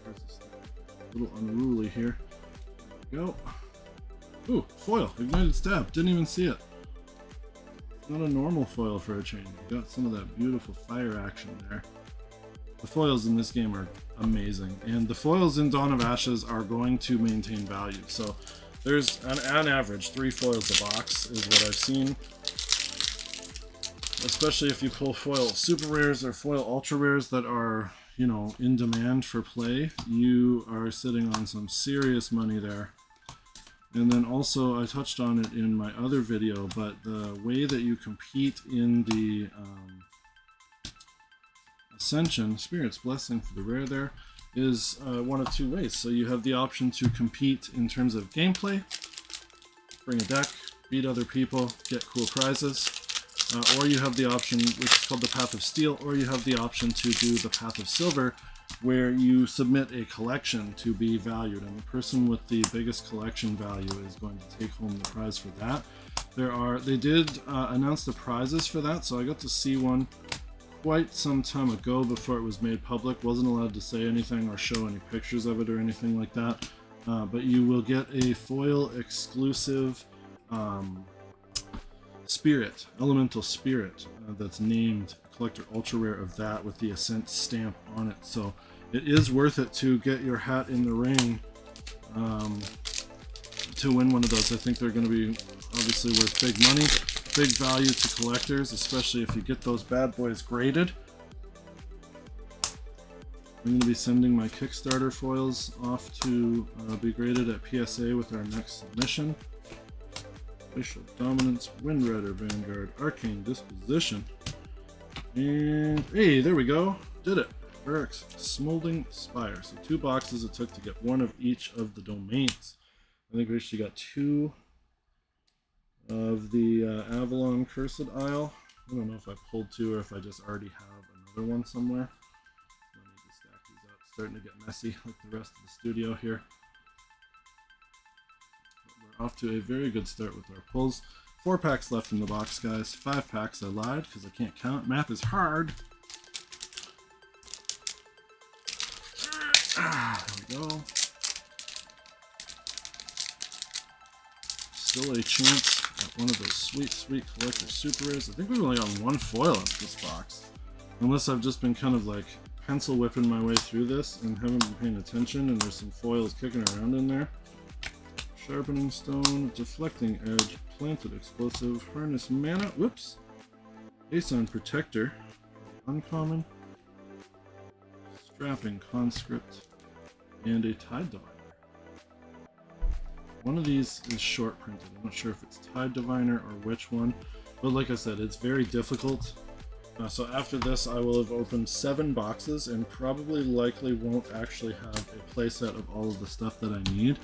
A little unruly here. There we go. Ooh, foil. Ignited Stab. Didn't even see it. Not a normal foil for a change. You got some of that beautiful fire action there. The foils in this game are amazing, and the foils in Dawn of Ashes are going to maintain value. So there's on average 3 foils a box is what I've seen. Especially if you pull foil super rares or foil ultra rares that are, you know, in demand for play, you are sitting on some serious money there. And then also, I touched on it in my other video, but the way that you compete in the Ascension, Spirit's Blessing for the rare there, is one of 2 ways. So you have the option to compete in terms of gameplay, bring a deck, beat other people, get cool prizes, or you have the option, which is called the Path of Steel, or you have the option to do the Path of Silver, where you submit a collection to be valued, and the person with the biggest collection value is going to take home the prize for that. They did announce the prizes for that, so I got to see one quite some time ago before it was made public. Wasn't allowed to say anything or show any pictures of it or anything like that, but you will get a foil exclusive Spirit, Elemental Spirit, that's named Collector Ultra Rare of that with the Ascent stamp on it. So it is worth it to get your hat in the ring to win one of those. I think they're going to be obviously worth big money, big value to collectors, especially if you get those bad boys graded. I'm going to be sending my Kickstarter foils off to be graded at PSA with our next submission. Glacial Dominance, Wind Rider Vanguard, Arcane Disposition, and hey, there we go, did it. Barracks Smolding Spire. So 2 boxes it took to get 1 of each of the domains. I think we actually got 2 of the Avalon Cursed Isle. I don't know if I pulled 2 or if I just already have another one somewhere. I need to stack these up. It's starting to get messy like the rest of the studio here. But we're off to a very good start with our pulls. 4 packs left in the box, guys. 5 packs, I lied because I can't count. Math is hard. There we go. Still a chance at one of those sweet, sweet collector super rares. I think we've only got 1 foil in this box. Unless I've just been kind of like pencil whipping my way through this and haven't been paying attention, and there's some foils kicking around in there. Sharpening Stone, Deflecting Edge, Planted Explosive, Harness Mana, whoops! Aeson Protector, Uncommon, Strapping Conscript, and a Tide Diviner. One of these is short printed. I'm not sure if it's Tide Diviner or which one, but like I said, it's very difficult. So after this, I will have opened 7 boxes and probably likely won't actually have a playset of all of the stuff that I need.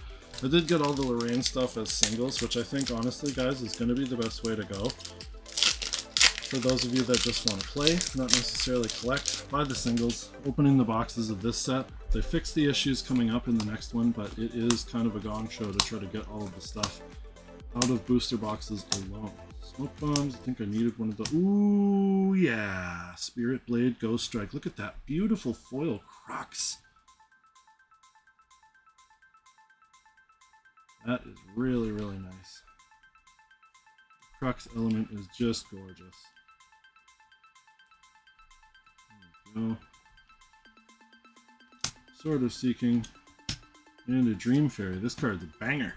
I did get all the Lorraine stuff as singles, which I think, honestly, guys, is going to be the best way to go. For those of you that just want to play, not necessarily collect, buy the singles. Opening the boxes of this set, they fix the issues coming up in the next one, but it is kind of a gong show to try to get all of the stuff out of booster boxes alone. Smoke bombs, I think I needed one of the... Ooh, yeah! Spirit Blade Ghost Strike. Look at that beautiful foil crux. That is really, really nice. The crux element is just gorgeous. There we go. Sword of Seeking. And a Dream Fairy. This card's a banger.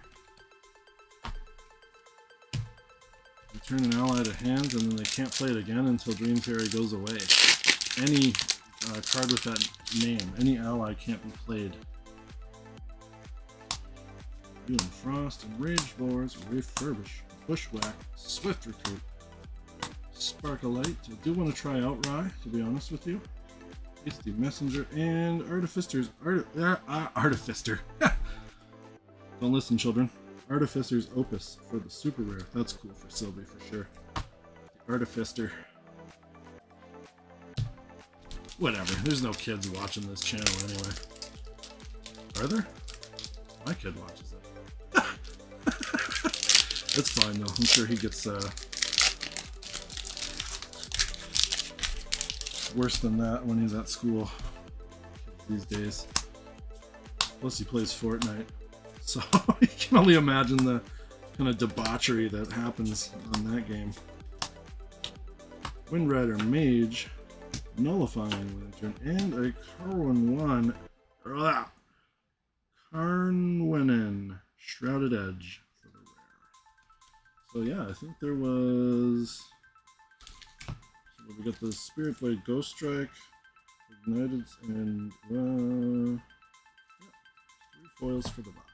You turn an ally to hand, and then they can't play it again until Dream Fairy goes away. Any card with that name, any ally can't be played. Doing Frost, Enraged Boars, Refurbish, Bushwhack, Swift Recruit, Sparkle Light. I do want to try out Rye, to be honest with you. Hasty Messenger, and Artificer's Artificer. Don't listen, children. Artificer's Opus for the super rare. That's cool for Sylvie for sure. The Artificer. Whatever. There's no kids watching this channel anyway. Are there? My kid watches it. It's fine though. I'm sure he gets worse than that when he's at school these days. Plus he plays Fortnite, so you can only imagine the kind of debauchery that happens on that game. Windrider Mage, Nullifying Lantern, and a Carnwenin Shrouded Edge for the rare. So yeah, I think there was... So we got the Spirit Blade Ghost Strike, Ignited, and yeah, 3 foils for the box.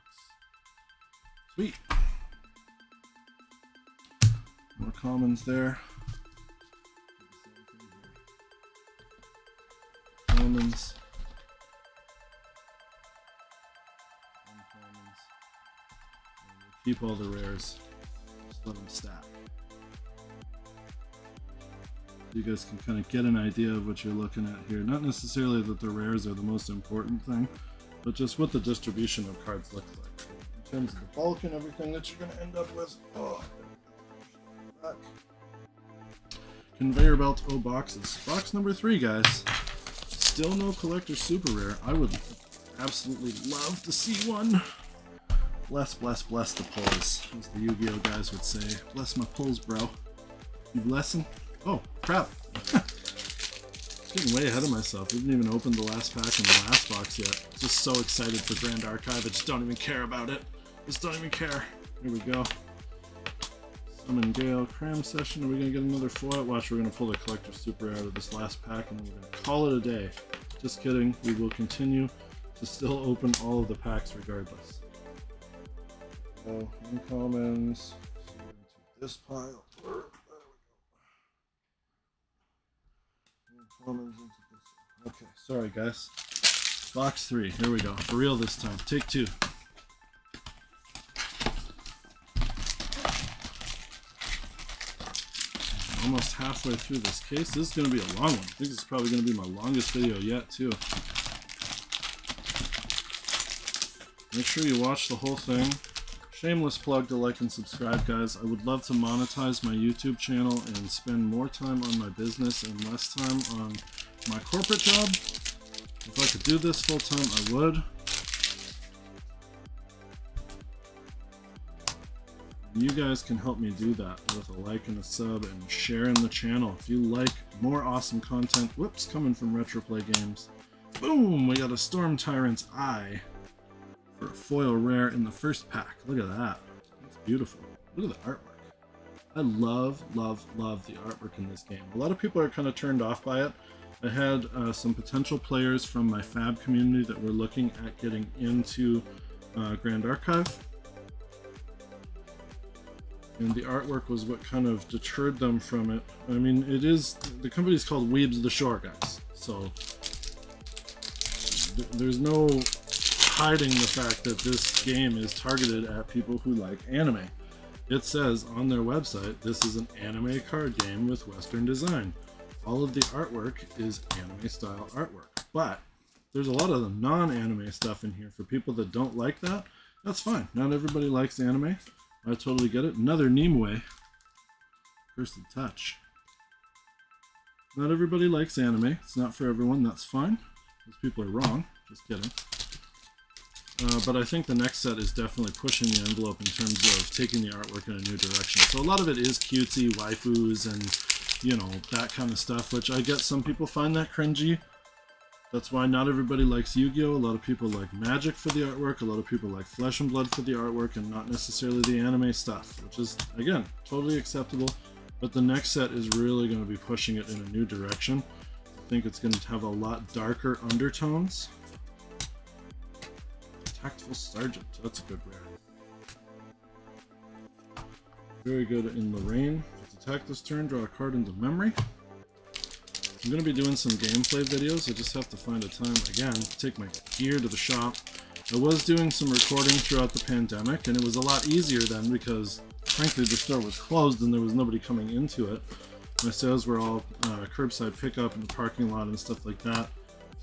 Sweet! More commons there. Commons. Uncommons. And we'll keep all the rares. Just let them stack. You guys can kind of get an idea of what you're looking at here. Not necessarily that the rares are the most important thing, but just what the distribution of cards look like. In terms of the bulk and everything that you're going to end up with. Oh, back. Conveyor Belt O boxes. Box number 3, guys. Still no collector super rare. I would absolutely love to see one. Bless, bless, bless the pulls, as the Yu-Gi-Oh guys would say. Bless my pulls, bro. You blessing? Oh, crap. Getting way ahead of myself. We haven't even opened the last pack in the last box yet. Just so excited for Grand Archive, I just don't even care about it. Just don't even care. Here we go. Summon Gale, Cram Session. Are we going to get another foil? Watch, we're going to pull the Collector Super out of this last pack, and then we're going to call it a day. Just kidding. We will continue to still open all of the packs regardless. So, uncommons. Into this pile. Into this. Okay, sorry guys. Box 3, here we go. For real this time. Take 2. Almost halfway through this case. This is going to be a long one. I think this is probably going to be my longest video yet too. Make sure you watch the whole thing. Shameless plug to like and subscribe, guys. I would love to monetize my YouTube channel and spend more time on my business and less time on my corporate job. If I could do this full time, I would. You guys can help me do that with a like and a sub and sharing the channel. If you like more awesome content, whoops, coming from Retroplay Games. Boom! We got a Storm Tyrant's Eye for a foil rare in the first pack. Look at that. That's beautiful. Look at the artwork. I love, love, love the artwork in this game. A lot of people are kind of turned off by it. I had some potential players from my Fab community that were looking at getting into Grand Archive. And the artwork was what kind of deterred them from it. I mean, it is... The company's called Weebs of the Shore, guys. So... There's no hiding the fact that this game is targeted at people who like anime. It says on their website, this is an anime card game with Western design. All of the artwork is anime style artwork, but there's a lot of the non-anime stuff in here for people that don't like that. That's fine. Not everybody likes anime. I totally get it. Another Nimue. Cursed Touch. Not everybody likes anime. It's not for everyone. That's fine. Those people are wrong. Just kidding. But I think the next set is definitely pushing the envelope in terms of taking the artwork in a new direction. So a lot of it is cutesy waifus and, you know, that kind of stuff, which I get some people find that cringy. That's why not everybody likes Yu-Gi-Oh! A lot of people like Magic for the artwork, a lot of people like Flesh and Blood for the artwork, and not necessarily the anime stuff, which is, again, totally acceptable. But the next set is really going to be pushing it in a new direction. I think it's going to have a lot darker undertones. Tactful Sergeant, that's a good rare. Very good in Lorraine. Let's attack this turn, draw a card into memory. I'm going to be doing some gameplay videos. I just have to find a time, again, to take my gear to the shop. I was doing some recording throughout the pandemic, and it was a lot easier then because, frankly, the store was closed and there was nobody coming into it. My sales were all curbside pickup in the parking lot and stuff like that.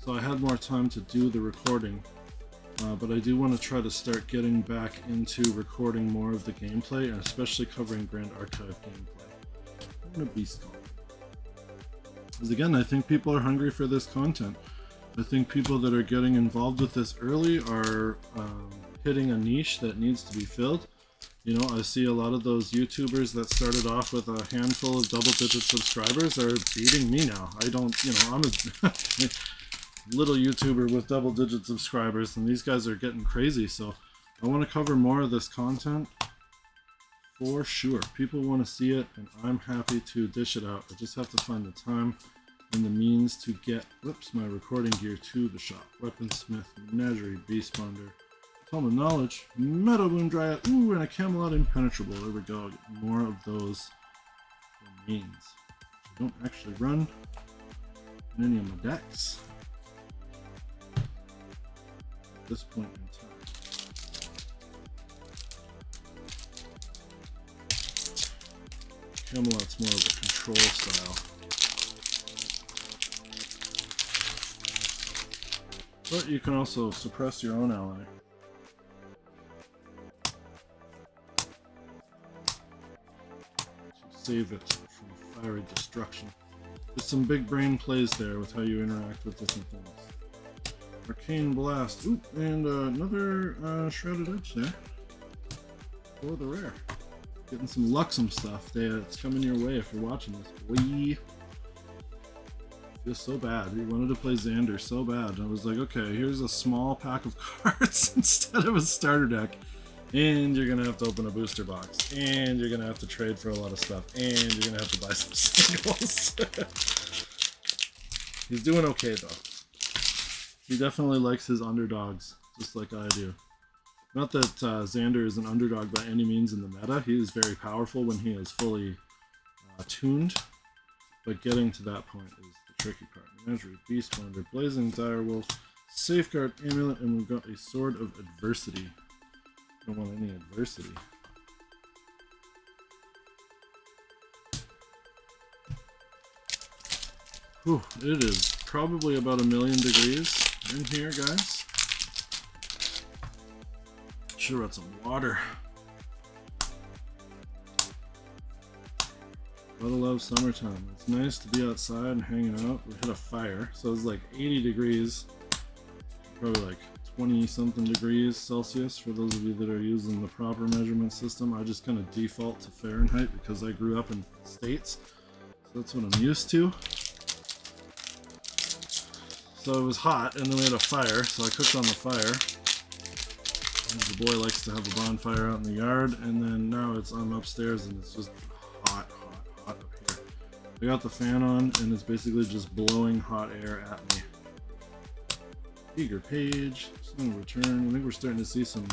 So I had more time to do the recording. But I do want to try to start getting back into recording more of the gameplay, and especially covering Grand Archive gameplay. And a Beast Call. Because again, I think people are hungry for this content. I think people that are getting involved with this early are hitting a niche that needs to be filled. You know, I see a lot of those YouTubers that started off with a handful of double-digit subscribers are beating me now. I don't, you know, I'm a little YouTuber with double-digit subscribers, and these guys are getting crazy, so I want to cover more of this content for sure. People want to see it, and I'm happy to dish it out. I just have to find the time and the means to get, whoops, my recording gear to the shop. Weaponsmith, Menagerie, Beast Bonder, Tome of Knowledge, Meadow Boom Dryad, ooh, and a Camelot Impenetrable. There we go. Get more of those remains. I don't actually run in any of my decks at this point in time. Camelot's more of a control style. But you can also suppress your own ally. To save it from fiery destruction. There's some big brain plays there with how you interact with different things. Arcane Blast. Ooh, and another Shrouded Edge there. For the rare. Getting some Luxem stuff. It's coming your way if you're watching this. Boy. Feels so bad. We wanted to play Xander so bad. I was like, okay, here's a small pack of cards instead of a starter deck. And you're going to have to open a booster box. And you're going to have to trade for a lot of stuff. And you're going to have to buy some singles. He's doing okay, though. He definitely likes his underdogs, just like I do. Not that Xander is an underdog by any means in the meta. He is very powerful when he is fully tuned. But getting to that point is the tricky part. Menagerie, Beast Bonder, Blazing Direwolf, Safeguard Amulet, and we've got a Sword of Adversity. Don't want any adversity. Whew, it is probably about 1,000,000 degrees in here, guys. Should have brought some water. Gotta love summertime. It's nice to be outside and hanging out. We hit a fire, so it's like 80 degrees. Probably like 20-something degrees Celsius for those of you that are using the proper measurement system. I just kind of default to Fahrenheit because I grew up in the States. So that's what I'm used to. So it was hot, and then we had a fire, so I cooked on the fire. The boy likes to have a bonfire out in the yard, and then now I'm upstairs and it's just hot up here. I got the fan on, and it's basically just blowing hot air at me. Eager Page, Song of Return. I think we're starting to see some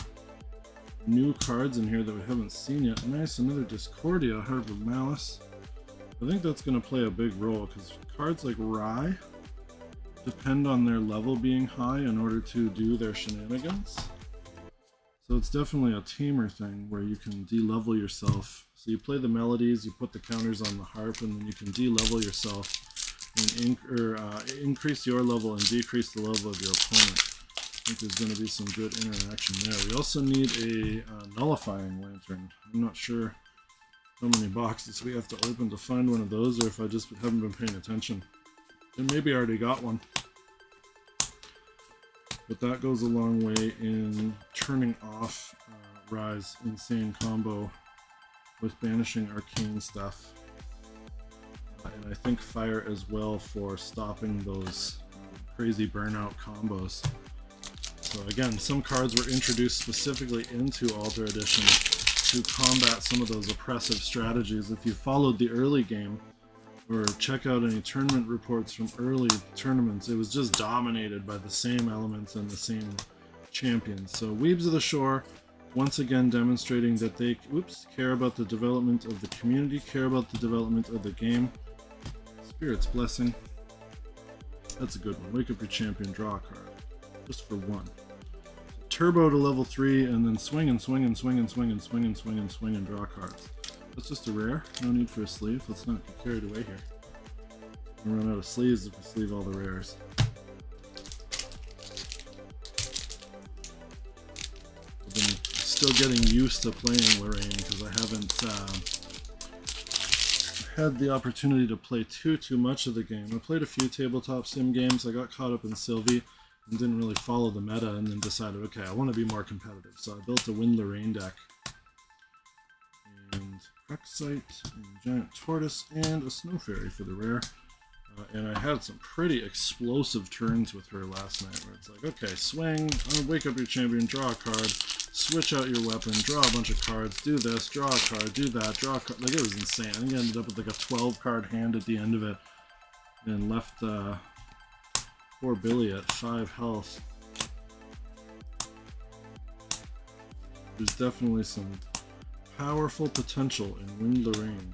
new cards in here that we haven't seen yet. Nice, another Discordia, Heart of Malice. I think that's going to play a big role, because cards like Rye depend on their level being high in order to do their shenanigans. So it's definitely a tamer thing where you can de-level yourself. So you play the melodies, you put the counters on the harp, and then you can de-level yourself and increase your level and decrease the level of your opponent. I think there's going to be some good interaction there. We also need a nullifying lantern. I'm not sure how many boxes we have to open to find one of those, or if I just haven't been paying attention. And maybe I already got one. But that goes a long way in turning off Rise Insane combo with banishing arcane stuff. And I think Fire as well for stopping those crazy burnout combos. So again, some cards were introduced specifically into Altar Edition to combat some of those oppressive strategies. If you followed the early game, or check out any tournament reports from early tournaments, it was just dominated by the same elements and the same champions. So Weebs of the Shore, once again demonstrating that they care about the development of the community, care about the development of the game. Spirit's Blessing. That's a good one. Wake up your champion, draw a card. Just for one. Turbo to level 3, and then swing and swing and swing and swing and swing and swing and swing and draw cards. That's just a rare. No need for a sleeve. Let's not get carried away here. We'll run out of sleeves if we sleeve all the rares. I've been still getting used to playing Lorraine because I haven't had the opportunity to play too much of the game. I played a few tabletop sim games. I got caught up in Sylvie and didn't really follow the meta, and then decided, okay, I want to be more competitive. So I built a Win Lorraine deck. And Quacksite, and Giant Tortoise, and a Snow Fairy for the rare. And I had some pretty explosive turns with her last night, where it's like, okay, swing, wake up your champion, draw a card, switch out your weapon, draw a bunch of cards, do this, draw a card, do that, draw a card. Like, it was insane. I think I ended up with like a 12-card hand at the end of it, and left poor Billy at 5 health. There's definitely some powerful potential in Win Lorraine.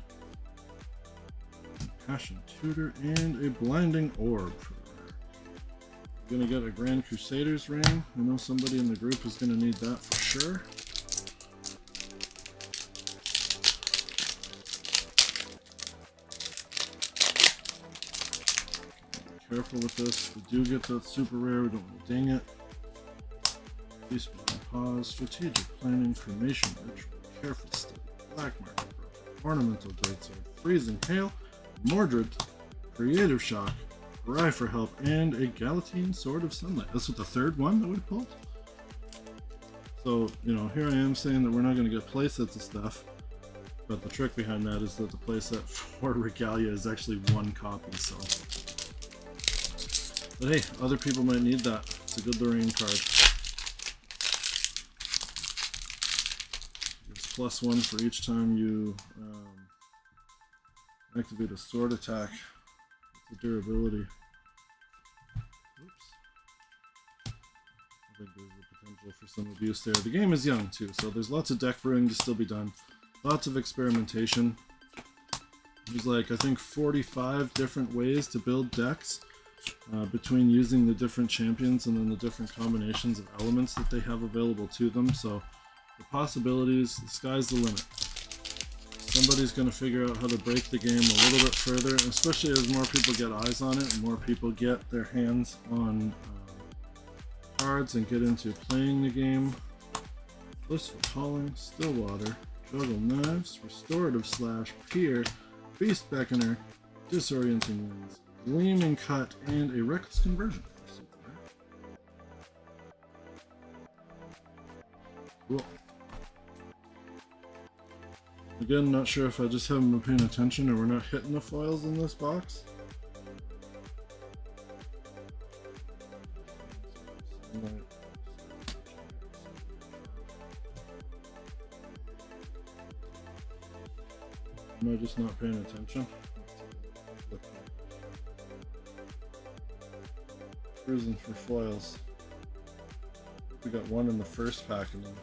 Passion Tutor and a Blinding Orb. We're gonna get a Grand Crusader's ring. I know somebody in the group is gonna need that for sure. Be careful with this. We do get that super rare. We don't want to ding it. Peaceful Pause. Strategic Planning. Cremation Ritual. Careful Study, Black Market, Ornamental Greatsword, Freezing Hail, Mordred, Creative Shock, Cry for Help, and a Galatine Sword of Sunlight. That's what the third one that we pulled. So, you know, here I am saying that we're not going to get playsets of stuff, but the trick behind that is that the playset for Regalia is actually one copy, so. But hey, other people might need that. It's a good Lorraine card. +1 for each time you activate a sword attack. It's a durability. Oops. I think there's the potential for some abuse there. The game is young too, so there's lots of deck brewing to still be done. Lots of experimentation. There's like, I think, 45 different ways to build decks between using the different champions and then the different combinations of elements that they have available to them. So the possibilities, the sky's the limit. Somebody's going to figure out how to break the game a little bit further, especially as more people get eyes on it and more people get their hands on cards and get into playing the game. Blissful Calling, Stillwater, Juggle Knives, Restorative Slash, Peer, Beast Beckoner, Disorienting Winds, Gleaming Cut, and a Reckless Conversion. Cool. Again, not sure if I just haven't been paying attention or we're not hitting the foils in this box. Am I just not paying attention? Cruising for foils. We got one in the first pack and then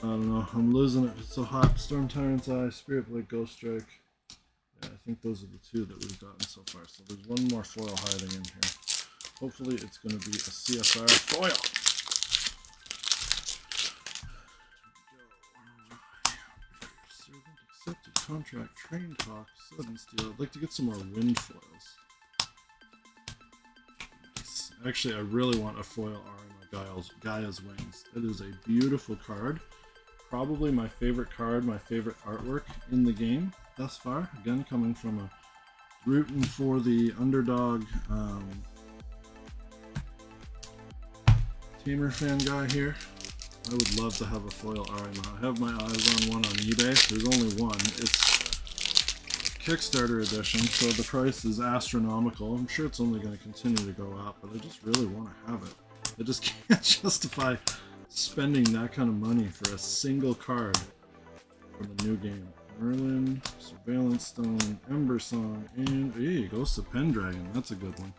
I don't know, I'm losing it. It's so hot. Storm Tyrant's Eye, Spirit Blade, Ghost Strike. Yeah, I think those are the two that we've gotten so far. So there's one more foil hiding in here. hopefully it's going to be a CSR foil. Servant accepted contract, train talk, sudden steel. I'd like to get some more wind foils. Actually, I really want a foil Arima Gaia's Wings. It is a beautiful card. Probably my favorite card, my favorite artwork in the game thus far. Again, coming from a rooting for the underdog Tamer fan guy here. I would love to have a foil Arima. I have my eyes on one on eBay. There's only one. It's Kickstarter edition, so the price is astronomical. I'm sure it's only going to continue to go up, but I just really want to have it. I just can't justify spending that kind of money for a single card from a new game. Merlin, Surveillance Stone, Ember Song, and hey, Ghost of Pendragon. That's a good one.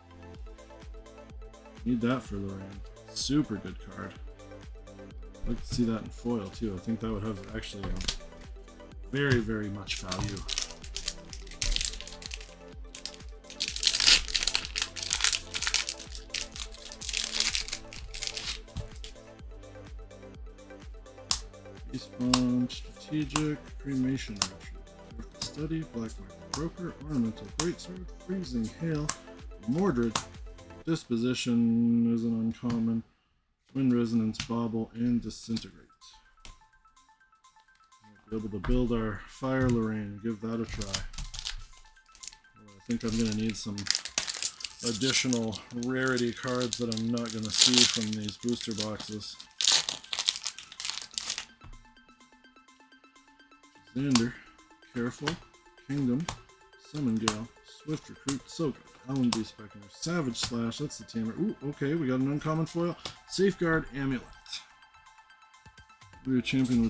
Need that for Lorraine. Super good card. I'd like to see that in foil too. I think that would have actually very, very much value. Respawn, Strategic, Cremation Archer, Study, Black Market Broker, Ornamental Greatsword, Freezing Hail, Mordred, Disposition is an uncommon, Wind Resonance, Bobble, and Disintegrate. We'll be able to build our Fire Lorraine and give that a try. Well, I think I'm going to need some additional rarity cards that I'm not going to see from these booster boxes. Xander, Careful, Kingdom, Summon Gale, Swift Recruit, Soaker, Allen Beast Beckoner, Savage Slash, that's the Tamer. Ooh, okay, we got an uncommon foil. Safeguard Amulet. Your champion will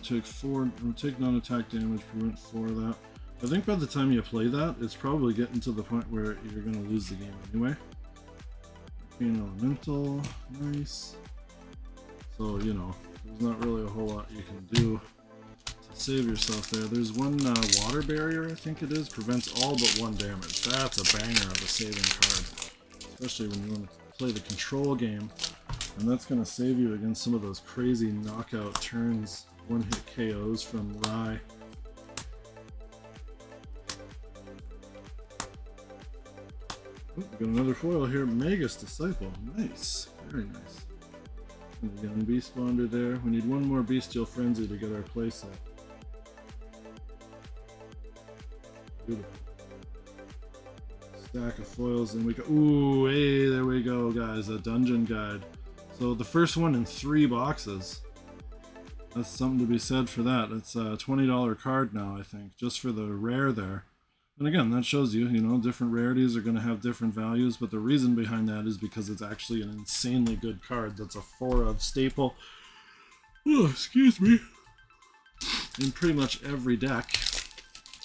take non-attack damage, prevent 4 of that. I think by the time you play that, it's probably getting to the point where you're going to lose the game anyway. Arcane Elemental, nice. So, you know, there's not really a whole lot you can do to save yourself there. There's one water barrier, I think it is, prevents all but 1 damage. That's a banger of a saving card, especially when you want to play the control game. And that's going to save you against some of those crazy knockout turns, one-hit KOs from Rye. Oh, we got another foil here, Magus Disciple. Nice, very nice. And again, Beast Bonder there. We need one more Bestial Frenzy to get our playset. Beautiful. Stack of foils, and we go. Ooh, hey, there we go, guys. A dungeon guide. So the first one in 3 boxes. That's something to be said for that. It's a $20 card now, I think, just for the rare there. And again, that shows you, you know, different rarities are going to have different values, but the reason behind that is because it's actually an insanely good card. That's a 4-of staple. Oh, excuse me. In pretty much every deck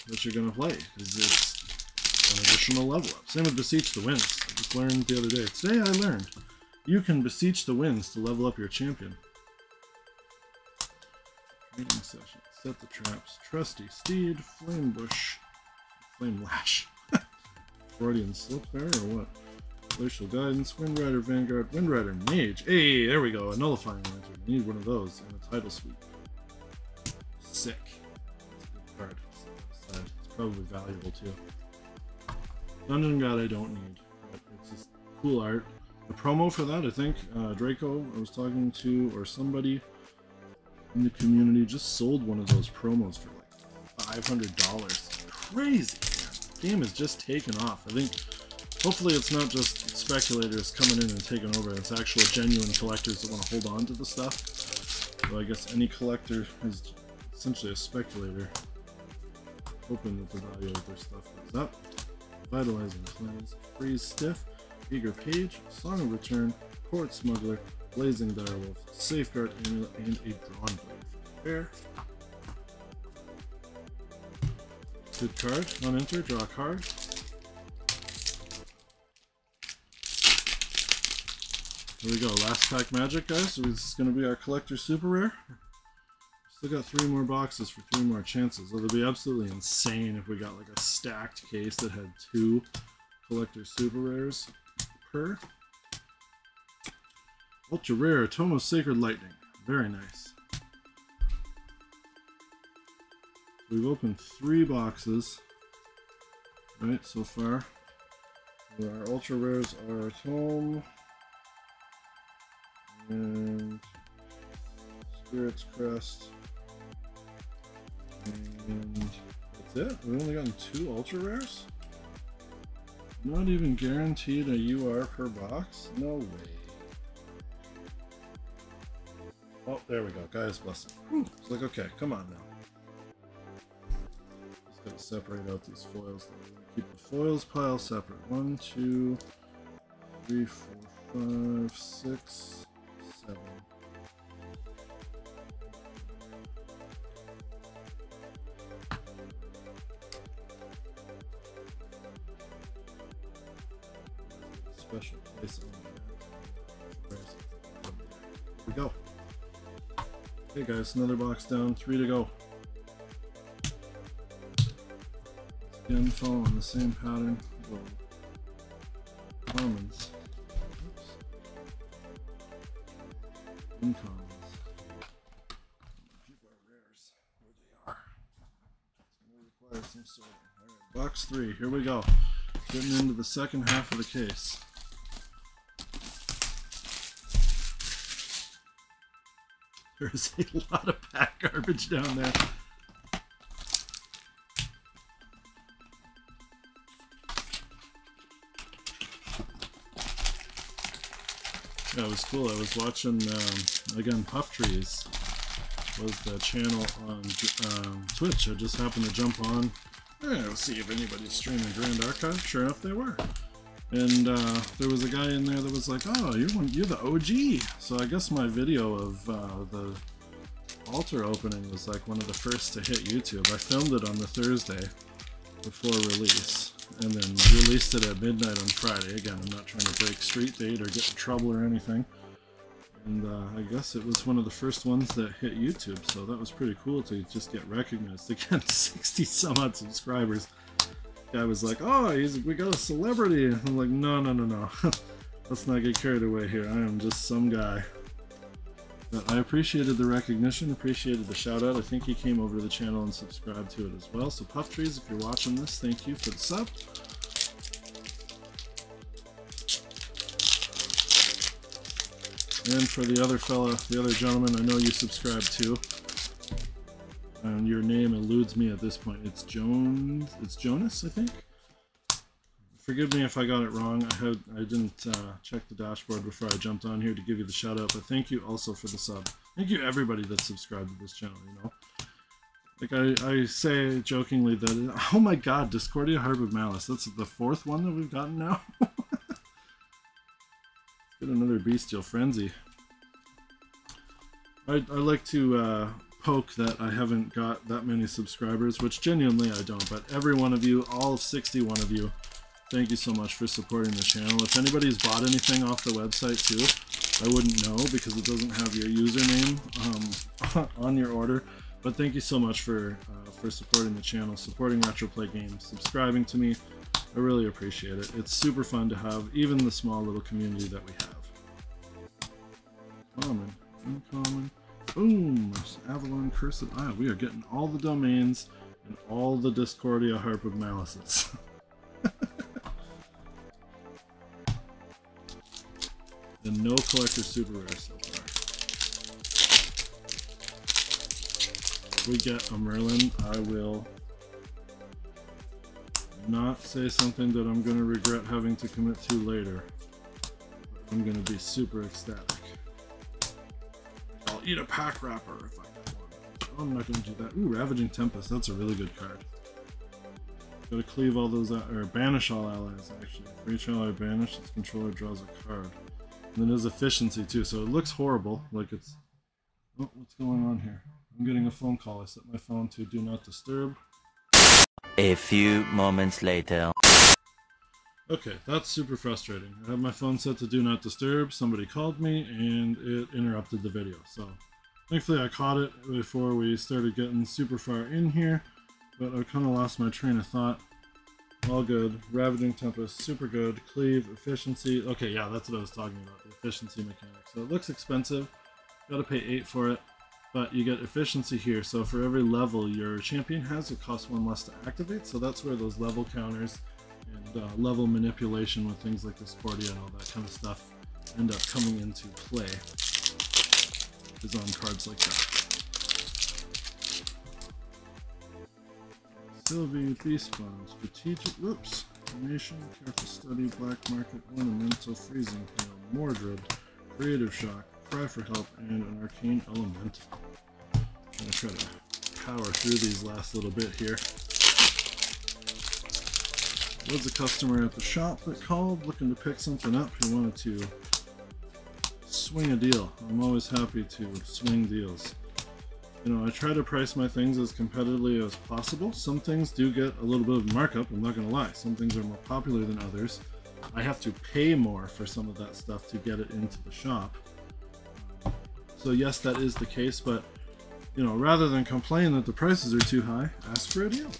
that you're going to play, because it's an additional level up. Same with Beseech the Winds. I just learned the other day. Today I learned you can Beseech the Winds to level up your champion. Training session. Set the traps. Trusty Steed. Flame Bush. Flame Lash. Freudian Slip there, or what? Glacial Guidance. Wind Rider Vanguard. Wind Rider Mage. Hey, there we go. A Nullifying Lantern. You need one of those in a title suite. Sick. That's a good card. It's probably valuable too. Dungeon God I don't need. But it's just cool art. The promo for that, I think, Draco, I was talking to, or somebody in the community just sold one of those promos for like $500. Crazy! The game is just taken off. I think, hopefully it's not just speculators coming in and taking over. It's actual genuine collectors that want to hold on to the stuff. So I guess any collector is essentially a speculator, hoping that the value of their stuff goes up. Vitalizing Cleanse, Freeze Stiff, Eager Page, Song of Return, Court Smuggler, Blazing Direwolf, Safeguard Amulet, and a Drawn Blade for the pair. Good card. On enter, draw a card. There we go. Last pack magic, guys. So this is going to be our collector super rare. Still got 3 more boxes for 3 more chances. It'll be absolutely insane if we got like a stacked case that had 2 collector super rares per. Ultra rare Tome of Sacred Lightning. Very nice. We've opened 3 boxes, right, so far. Our ultra rares are Tome and Spirit's Crest, and that's it. We've only gotten 2 ultra rares. Not even guaranteed a UR per box. No way. Oh, there we go. Guy's blessing. It's like, okay, come on now. Just gotta separate out these foils. Keep the foils pile separate. 1, 2, 3, 4, 5, 6, 7. Special place on that. Here we go. Okay guys, another box down, 3 to go. Again, following the same pattern. Whoa. Commons. Oops. Uncommons. Keep our rares where they are. It's going to require some sorting. Alright, box 3, here we go. Getting into the second half of the case. There's a lot of pack garbage down there. Yeah, it was cool. I was watching, again, Puff Trees was the channel on Twitch. I just happened to jump on. We'll see if anybody's streaming Grand Archive. Sure enough, they were. And there was a guy in there that was like, "Oh, you're the OG." So I guess my video of the altar opening was like one of the first to hit YouTube. I filmed it on the Thursday before release, and then released it at midnight on Friday. Again, I'm not trying to break street date or get in trouble or anything. And I guess it was one of the first ones that hit YouTube, so that was pretty cool to just get recognized. Again, 60 some odd subscribers. Guy was like, "Oh, we got a celebrity." I'm like, no. Let's not get carried away here. I am just some guy. But I appreciated the recognition, appreciated the shout out. I think he came over to the channel and subscribed to it as well. So Puff Trees, if you're watching this, thank you for the sub. And for the other fella, the other gentleman, I know you subscribe too. And your name eludes me at this point. It's Jones. It's Jonas, I think. Forgive me if I got it wrong. I didn't check the dashboard before I jumped on here to give you the shout out. But thank you also for the sub. Thank you everybody that's subscribed to this channel. You know, like I say jokingly that, oh my God, Discordia Harp of Malice. That's the 4th one that we've gotten now. Get another Bestial Frenzy. I like to poke that I haven't got that many subscribers, which genuinely I don't, but every one of you, all 61 of you, thank you so much for supporting the channel. If anybody's bought anything off the website too, I wouldn't know because it doesn't have your username on your order, but thank you so much for supporting the channel, supporting Retroplay Games, subscribing to me. I really appreciate it. It's super fun to have even the small little community that we have. Common, uncommon. Boom! Avalon Cursed Isle. We are getting all the domains and all the Discordia Harp of Malices. And no collector super rare so far. If we get a Merlin, I will not say something that I'm going to regret having to commit to later. I'm going to be super ecstatic. I'll eat a pack wrapper if I get one. Oh, I'm not going to do that. Ooh, Ravaging Tempest. That's a really good card. Gotta cleave all those out, or banish all allies, actually. For each ally banished, its controller draws a card. And then there's efficiency too, so it looks horrible. Like it's... Oh, what's going on here? I'm getting a phone call. I set my phone to Do Not Disturb. A few moments later. Okay, that's super frustrating. I have my phone set to Do Not Disturb, somebody called me, and it interrupted the video. So, thankfully I caught it before we started getting super far in here, but I kind of lost my train of thought. all good. Ravaging Tempest, super good. Cleave, efficiency. Okay, yeah, that's what I was talking about, the efficiency mechanic. So it looks expensive. Gotta pay 8 for it, but you get efficiency here. So for every level your champion has, it costs 1 less to activate. So that's where those level counters and level manipulation with things like Discordia and all that kind of stuff end up coming into play, is on cards like that. Sylvie, Beastbone, Strategic, whoops, Formation, Careful Study, Black Market, Ornamental, Freezing Hail, Mordred, Creative Shock, Cry for Help, and an Arcane Elemental. I'm gonna try to power through these last little bit here. Was a customer at the shop that called looking to pick something up. He wanted to swing a deal. I'm always happy to swing deals. You know, I try to price my things as competitively as possible. Some things do get a little bit of markup, I'm not going to lie. Some things are more popular than others. I have to pay more for some of that stuff to get it into the shop. So yes, that is the case, but you know, rather than complain that the prices are too high, ask for a deal.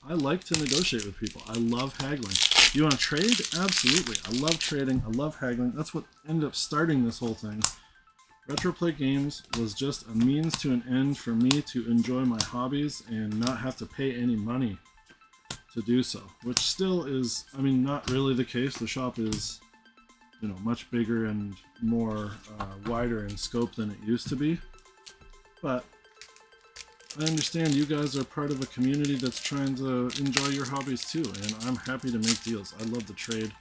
I like to negotiate with people. I love haggling. You want to trade? Absolutely. I love trading. I love haggling. That's what ended up starting this whole thing. Retroplay Games was just a means to an end for me to enjoy my hobbies and not have to pay any money to do so, which still is, I mean, not really the case. The shop is, you know, much bigger and more wider in scope than it used to be, but I understand you guys are part of a community that's trying to enjoy your hobbies too, and I'm happy to make deals. I love to trade.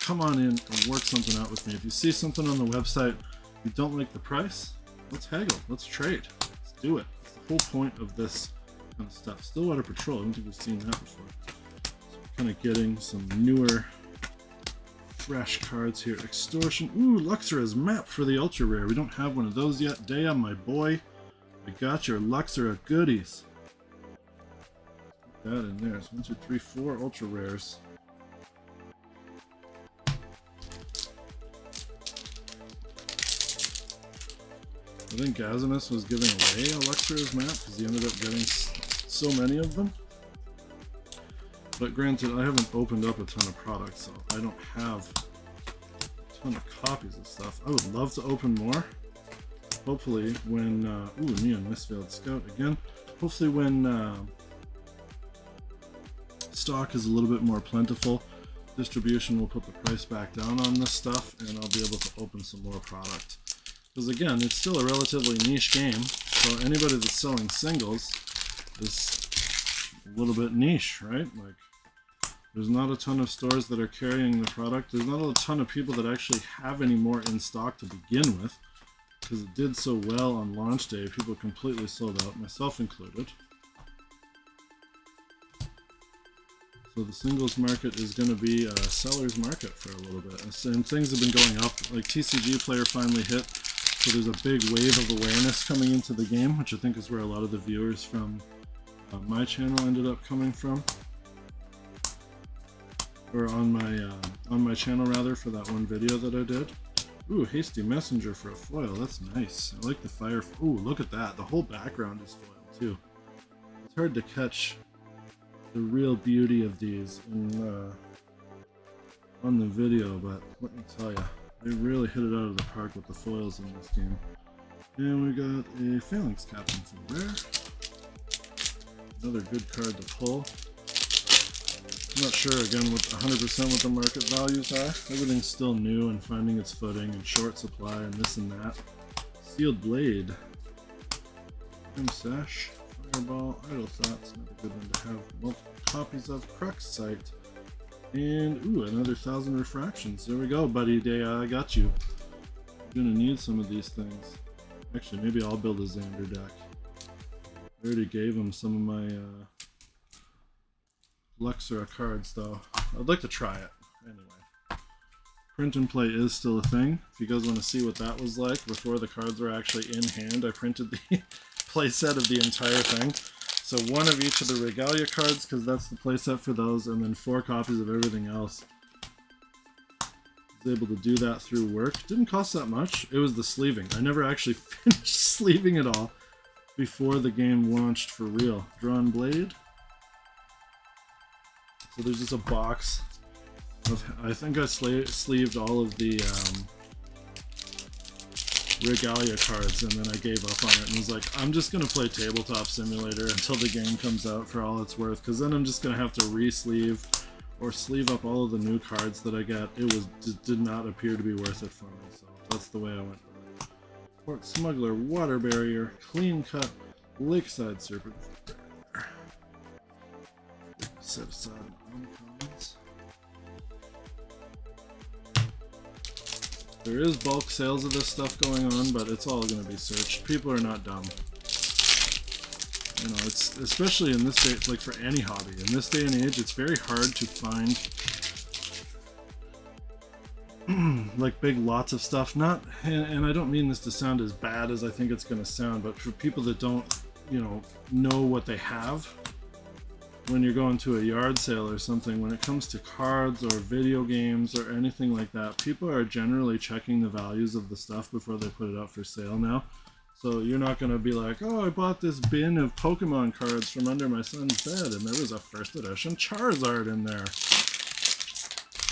Come on in and work something out with me. If you see something on the website, you don't like the price, let's haggle, let's trade, let's do it. It's the whole point of this kind of stuff. Stillwater Patrol, I don't think we've seen that before. So we're kind of getting some newer, fresh cards here. Extortion, ooh, Luxra's map for the ultra rare. We don't have one of those yet. Dea, my boy. I got your Luxra goodies. Put that in there. It's 1, 2, 3, 4 ultra rares. I think Gazimus was giving away a Luxra's map because he ended up getting so many of them. But granted, I haven't opened up a ton of products, so I don't have a ton of copies of stuff. I would love to open more. Hopefully when, ooh, Neon Mistveiled Scout again. Hopefully when stock is a little bit more plentiful, distribution will put the price back down on this stuff and I'll be able to open some more product. Because again, it's still a relatively niche game, so anybody that's selling singles is a little bit niche, right? Like, there's not a ton of stores that are carrying the product. There's not a ton of people that actually have any more in stock to begin with. Because it did so well on launch day, people completely sold out, myself included. So the singles market is going to be a seller's market for a little bit. And things have been going up, like TCG player finally hit, so there's a big wave of awareness coming into the game, which I think is where a lot of the viewers from my channel ended up coming from. Or on my channel rather, for that one video that I did. Ooh, Hasty Messenger for a foil. That's nice. I like the fire. Ooh, look at that. The whole background is foil too. It's hard to catch the real beauty of these on the video, but let me tell you, they really hit it out of the park with the foils in this game. And we got a Phalanx Captain from Rare. Another good card to pull. I'm not sure, again, what 100% what the market values are. Everything's still new and finding its footing and short supply and this and that. Sealed Blade. Sash. Fireball. Idle Thoughts. Another good one to have multiple copies of. Crux Sight. And, ooh, another 1,000 refractions. There we go, buddy. I got you. I'm gonna need some of these things. Actually, maybe I'll build a Xander deck. I already gave him some of my, Luxra cards though. I'd like to try it anyway. Print and play is still a thing. If you guys want to see what that was like before the cards were actually in hand, I printed the playset of the entire thing. So one of each of the Regalia cards, because that's the playset for those, and then 4 copies of everything else. I was able to do that through work. Didn't cost that much. It was the sleeving. I never actually finished sleeving it all before the game launched for real. Drawn Blade. So there's just a box of, I think I sleeved all of the Regalia cards, and then I gave up on it and was like, I'm just gonna play Tabletop Simulator until the game comes out for all it's worth, because then I'm just gonna have to re-sleeve or sleeve up all of the new cards that I get. It did not appear to be worth it for me, so that's the way I went with it. Port Smuggler, Water Barrier, Clean Cut, Lakeside Serpent. Set aside uncommons. There is bulk sales of this stuff going on, but it's all going to be searched. People are not dumb. You know, it's especially in this day, it's like for any hobby. In this day and age, it's very hard to find like big lots of stuff. And I don't mean this to sound as bad as I think it's going to sound, but for people that don't, you know what they have, when you're going to a yard sale or something, when it comes to cards or video games or anything like that, people are generally checking the values of the stuff before they put it up for sale now. So you're not going to be like, oh, I bought this bin of Pokemon cards from under my son's bed and there was a first edition Charizard in there.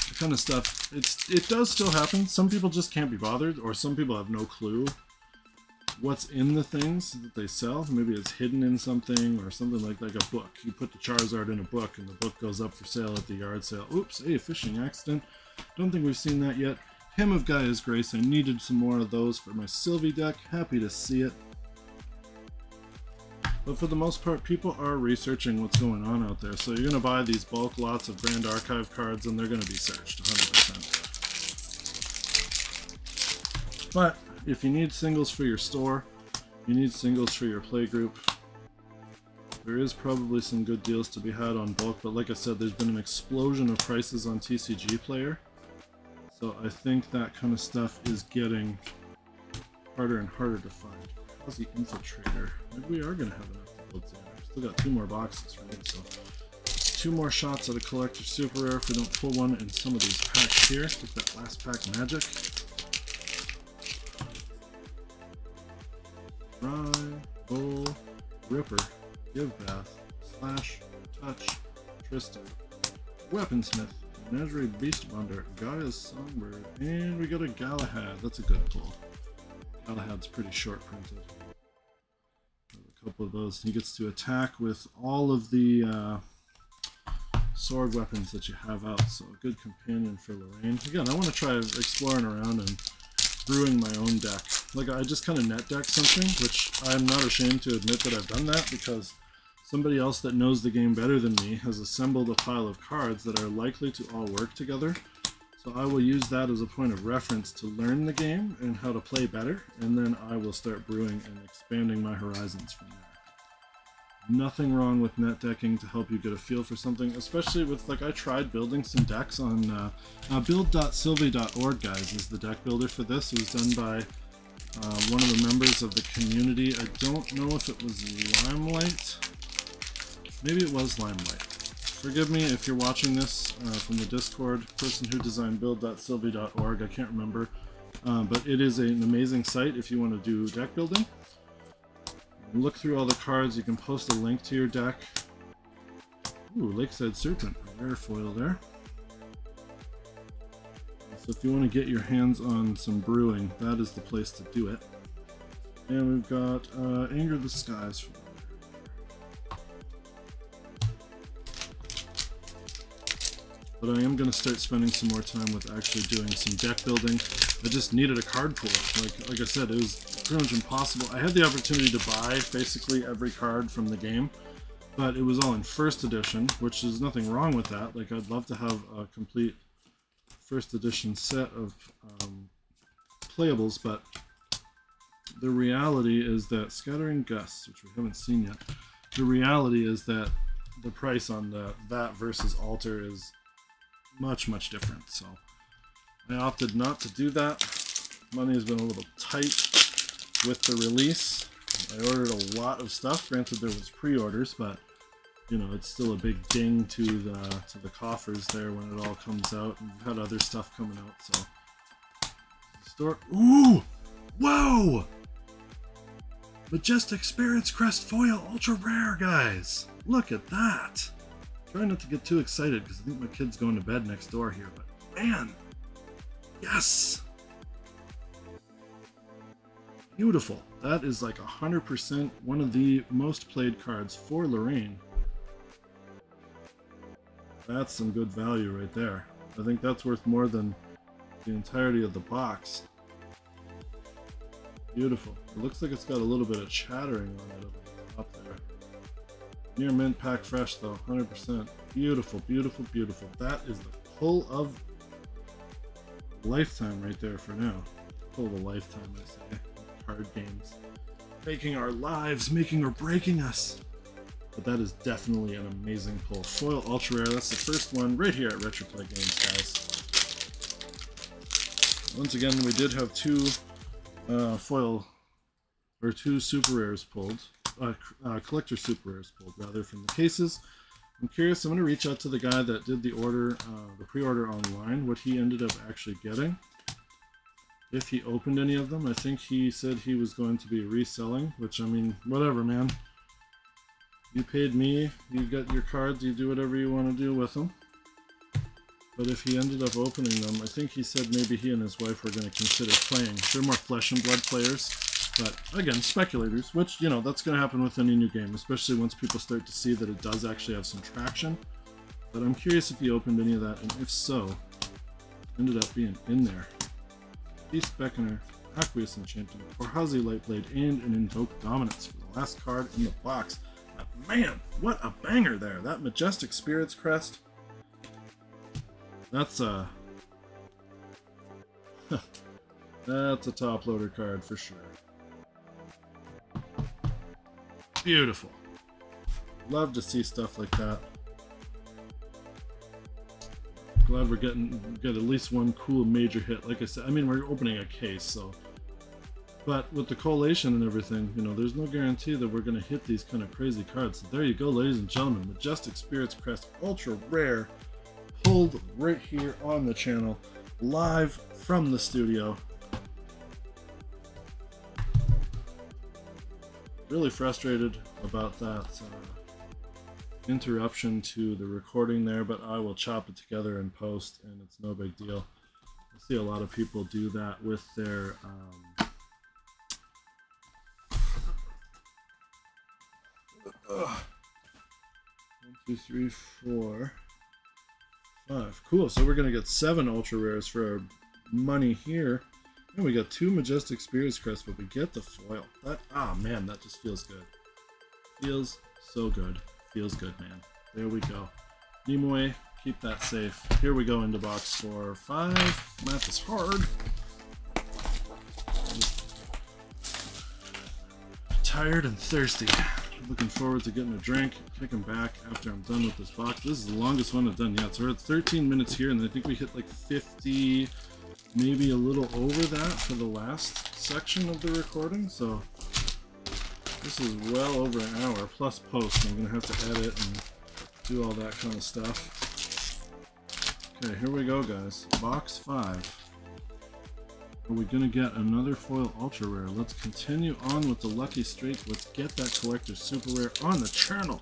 That kind of stuff, it does still happen. Some people just can't be bothered, or some people have no clue what's in the things that they sell. Maybe it's hidden in something, or something like a book. You put the Charizard in a book and the book goes up for sale at the yard sale. Oops, hey, fishing accident. Don't think we've seen that yet. Hymn of Gaia's Grace, I needed some more of those for my Sylvie deck. Happy to see it. But for the most part, people are researching what's going on out there. So you're going to buy these bulk lots of Grand Archive cards and they're going to be searched 100%. But if you need singles for your store, you need singles for your playgroup, there is probably some good deals to be had on bulk, but like I said, there's been an explosion of prices on TCG Player, so I think that kind of stuff is getting harder and harder to find. How's the Infiltrator? Maybe we are going to have enough to build together. Still got 2 more boxes, right? So 2 more shots at a Collector Super Rare if we don't pull one in some of these packs here. Get that last pack magic. Rye, Bull, Ripper, Give Bath, Slash, Touch, Tristan, Weaponsmith, Menagerie Beastbonder, Gaia's Songbird, and we got a Galahad. That's a good pull. Galahad's pretty short printed. A couple of those. He gets to attack with all of the sword weapons that you have out, so a good companion for Lorraine. Again, I want to try exploring around and brewing my own deck. Like, I just kind of net deck something, which I'm not ashamed to admit that I've done that, because somebody else that knows the game better than me has assembled a pile of cards that are likely to all work together. So I will use that as a point of reference to learn the game and how to play better, and then I will start brewing and expanding my horizons from there. Nothing wrong with net decking to help you get a feel for something, especially with, like, I tried building some decks on build.sylvie.org, guys, is the deck builder for this. It was done by one of the members of the community. I don't know if it was Limelight. Maybe it was Limelight. Forgive me if you're watching this from the Discord, person who designed build.sylvie.org, I can't remember. But it is an amazing site if you want to do deck building. Look through all the cards, you can post a link to your deck. Ooh, Lakeside Serpent, a rare foil there. So if you want to get your hands on some brewing, that is the place to do it. And we've got Anger the Skies. But I am going to start spending some more time with actually doing some deck building. I just needed a card pool. Like I said, it was pretty much impossible. I had the opportunity to buy basically every card from the game, but it was all in first edition, which is nothing wrong with that. Like, I'd love to have a complete first edition set of playables, but the reality is that Scattering Gusts, which we haven't seen yet, the reality is that the price on that versus Altar is much, much different. So I opted not to do that. Money has been a little tight with the release. I ordered a lot of stuff. Granted, there was pre-orders, but you know, it's still a big ding to the coffers there when it all comes out. And we've had other stuff coming out, so store. Ooh, whoa! Majestic Spirits Crest Foil Ultra Rare, guys. Look at that. Try not to get too excited because I think my kid's going to bed next door here, but man, yes! Beautiful. That is like 100% one of the most played cards for Lorraine. That's some good value right there. I think that's worth more than the entirety of the box. Beautiful. It looks like it's got a little bit of chattering on it up there. Near mint, pack fresh though, 100%. Beautiful, beautiful, beautiful. That is the pull of lifetime right there for now. Pull of a lifetime, I say. Card games. Making our lives, making or breaking us. But that is definitely an amazing pull. Foil Ultra Rare, that's the first one right here at Retroplay Games, guys. Once again, we did have two two super rares pulled. Collector super rares pulled, rather, from the cases. I'm curious, I'm going to reach out to the guy that did the order, the pre-order online, what he ended up actually getting. If he opened any of them. I think he said he was going to be reselling, which, I mean, whatever, man. You paid me, you got your cards, you do whatever you want to do with them. But if he ended up opening them, I think he said maybe he and his wife were going to consider playing. They're more flesh and blood players, but again, speculators, which, you know, that's going to happen with any new game, especially once people start to see that it does actually have some traction. But I'm curious if he opened any of that, and if so, ended up being in there. Beast Beckoner, Aqueous Enchanting, Orhazi Lightblade, and an Invoke Dominance for the last card in the box. But man, what a banger there! That Majestic Spirit's Crest. That's a that's a top loader card for sure. Beautiful. Love to see stuff like that. Glad we're get at least one cool major hit. Like I said, I mean, we're opening a case, so. But with the collation and everything, you know, there's no guarantee that we're going to hit these kind of crazy cards. So there you go, ladies and gentlemen. Majestic Spirit's Crest, ultra rare, pulled right here on the channel, live from the studio. Really frustrated about that interruption to the recording there, but I will chop it together in post, and it's no big deal. I see a lot of people do that with their 1, 2, 3, 4, 5. Cool, so we're gonna get 7 ultra rares for our money here. And we got 2 Majestic Spirit's Crest, but we get the foil. That, ah man, that just feels good. Feels so good. Feels good, man. There we go. Nimue, keep that safe. Here we go into box 4 or 5. Math is hard. Tired and thirsty. Looking forward to getting a drink, kicking back after I'm done with this box. This is the longest one I've done yet. So we're at 13 minutes here, and I think we hit like 50, maybe a little over that for the last section of the recording. So this is well over an hour, plus post. I'm going to have to edit and do all that kind of stuff. Okay, here we go, guys. Box 5. Are we going to get another foil ultra rare? Let's continue on with the lucky streak. Let's get that collector super rare on the channel.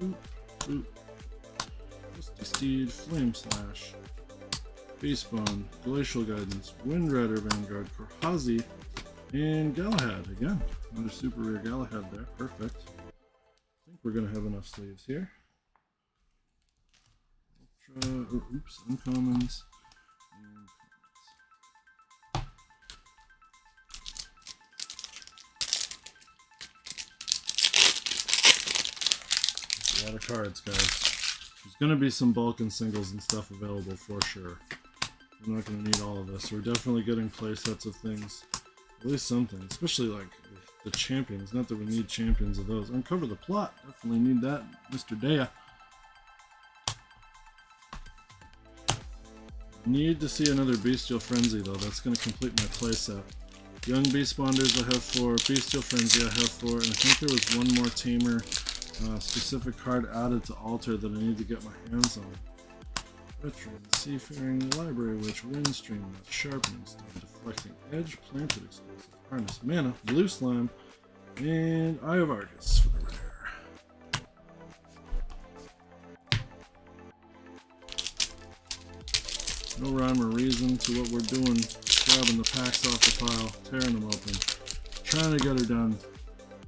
Oop, oop. Rusty Steed, Flame Slash, Beastbone, Glacial Guidance, Windrider Vanguard, Orhazi, and Galahad again. Another super rare Galahad there. Perfect. I think we're going to have enough sleeves here. Ultra, oops, uncommons. And a lot of cards, guys. There's going to be some bulk and singles and stuff available for sure. I'm not going to need all of this. We're definitely getting play sets of things. At least something. Especially like the champions. Not that we need champions of those. Uncover the Plot. Definitely need that, Mr. Dea. Need to see another Bestial Frenzy though. That's going to complete my play set. Young Beast Bonders I have 4. Bestial Frenzy I have 4. And I think there was one more Tamer specific card added to Altar that I need to get my hands on. Veteran, Seafaring, Library Witch, Windstream, Sharpening Stone, Deflecting Edge, Planted Explosive, Harness Mana, Blue Slime, and Eye of Argus for the rare. No rhyme or reason to what we're doing. Grabbing the packs off the pile, tearing them open, trying to get her done.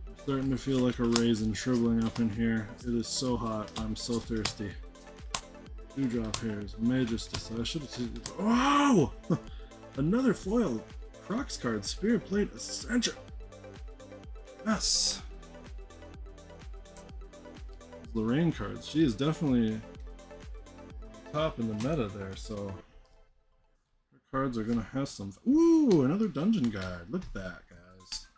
I'm starting to feel like a raisin shriveling up in here. It is so hot. I'm so thirsty. Dewdrop hairs, Majestus. I should have. Oh! Another foil Crocs card, Spirit Blade Ascension. Yes. Lorraine cards. She is definitely top in the meta there, so. Cards are gonna have some. Ooh, another dungeon guide. Look at that, guys.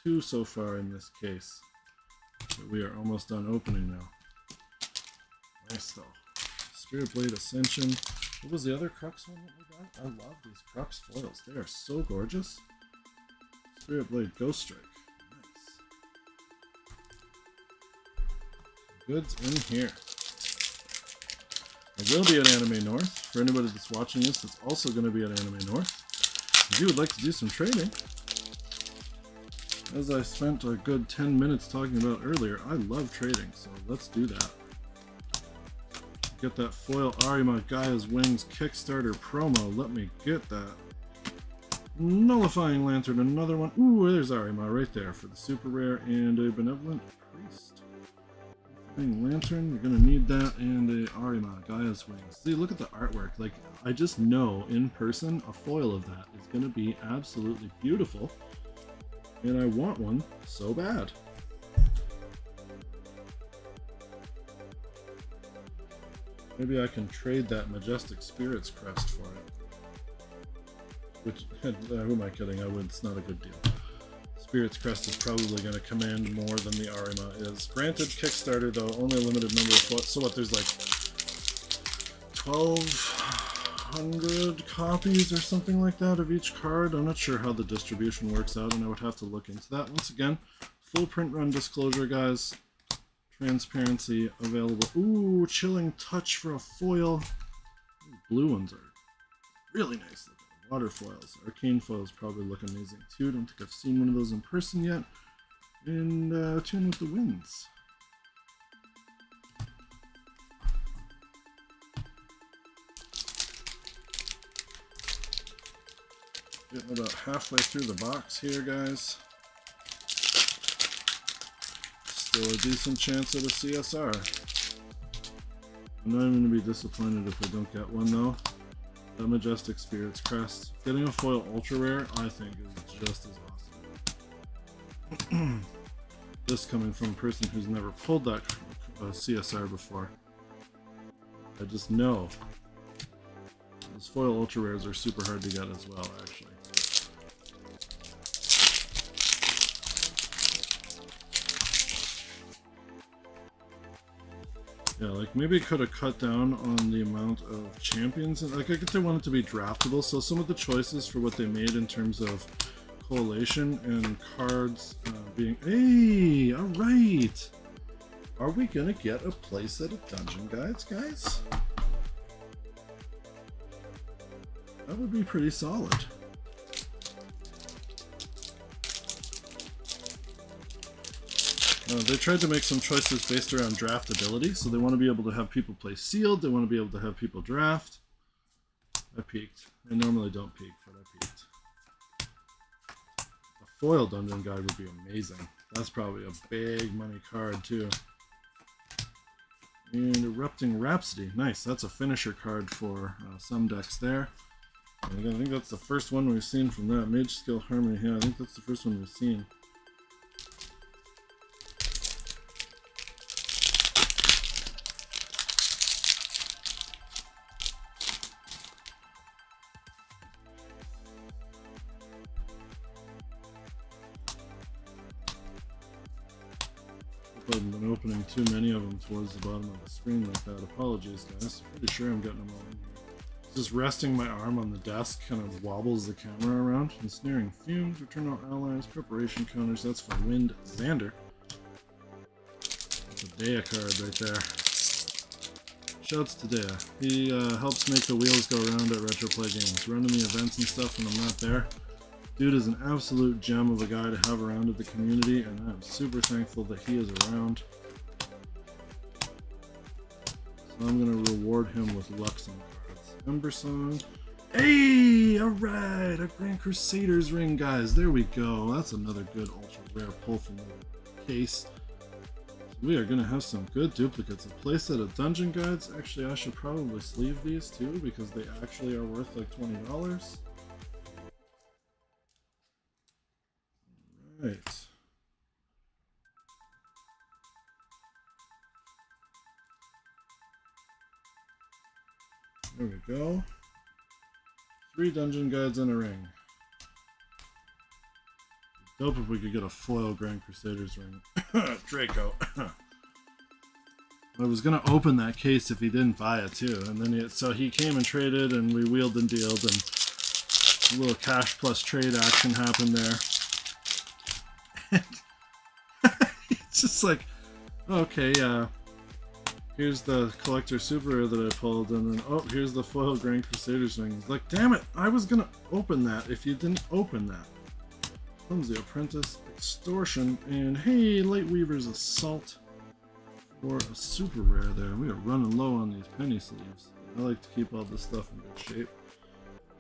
2 so far in this case. But we are almost done opening now. Nice though. Spirit Blade Ascension. What was the other Crux one that we got? I love these Crux foils. They are so gorgeous. Spirit Blade Ghost Strike. Nice. Goods in here. I will be at Anime North. For anybody that's watching this, it's also going to be at Anime North. If you would like to do some trading, as I spent a good 10 minutes talking about earlier, I love trading, so let's do that. Get that foil Arima Gaia's Wings Kickstarter promo. Let me get that. Nullifying Lantern, another one. Ooh, there's Arima right there for the super rare and a Benevolent Priest. Lantern, you're gonna need that, and a Arima, Gaia's Wings. See, look at the artwork. Like, I just know in person a foil of that is gonna be absolutely beautiful, and I want one so bad. Maybe I can trade that Majestic Spirits crest for it. Which, who am I kidding? I would. It's not a good deal. Spirit's Crest is probably going to command more than the Arima is. Granted, Kickstarter, though, only a limited number of foils. So what, there's like 1,200 copies or something like that of each card? I'm not sure how the distribution works out, and I would have to look into that. Once again, full print run disclosure, guys. Transparency available. Ooh, Chilling Touch for a foil. These blue ones are really nice looking. Water foils. Arcane foils probably look amazing too. Don't think I've seen one of those in person yet. And Tune with the Winds. Getting about halfway through the box here, guys. Still a decent chance at a CSR. I'm not even going to be disappointed if I don't get one though. That Majestic Spirits Crest. Getting a foil ultra rare, I think, is just as awesome. This coming from a person who's never pulled that CSR before. I just know. Those foil ultra rares are super hard to get as well, actually. Yeah, like maybe could have cut down on the amount of champions. Like I get they want it to be draftable, so some of the choices for what they made in terms of collation and cards being... Hey, alright! Are we gonna get a playset of Dungeon Guides, guys? That would be pretty solid. They tried to make some choices based around draftability, so they want to be able to have people play sealed, they want to be able to have people draft. I peeked. I normally don't peek, but I peeked. A foil Dungeon Guide would be amazing. That's probably a big money card too. And Erupting Rhapsody. Nice, that's a finisher card for some decks there. And again, I think that's the first one we've seen from that. Mage Skill Harmony, yeah, I think that's the first one we've seen. I've been opening too many of them towards the bottom of the screen like that. Apologies, guys. Pretty sure I'm getting them all in here. Just resting my arm on the desk kind of wobbles the camera around. Ensnaring Fumes, Return All Allies, Preparation Counters. That's for Wind Xander. That's a Dea card right there. Shouts to Dea. He helps make the wheels go around at Retroplay Games, running the events and stuff when I'm not there. Dude is an absolute gem of a guy to have around at the community, and I'm super thankful that he is around. So I'm going to reward him with Luxem cards. Ember Song. Hey! Alright! A Grand Crusader's ring, guys. There we go. That's another good ultra rare pull from the case. We are going to have some good duplicates. A playset of dungeon guides. Actually, I should probably sleeve these too because they actually are worth like $20. Right. There we go. 3 dungeon guides and a ring. Dope if we could get a foil Grand Crusader's ring. Draco. I was gonna open that case if he didn't buy it too, and then so he came and traded, and we wheeled and dealed, and a little cash plus trade action happened there. It's just like, okay, here's the collector super rare that I pulled, and then oh, here's the foil Grand Crusader's ring. It's like, damn it, I was gonna open that if you didn't open that. Clumsy Apprentice, Extortion, and hey, Lightweaver's Assault for a super rare there. We are running low on these penny sleeves. I like to keep all this stuff in good shape.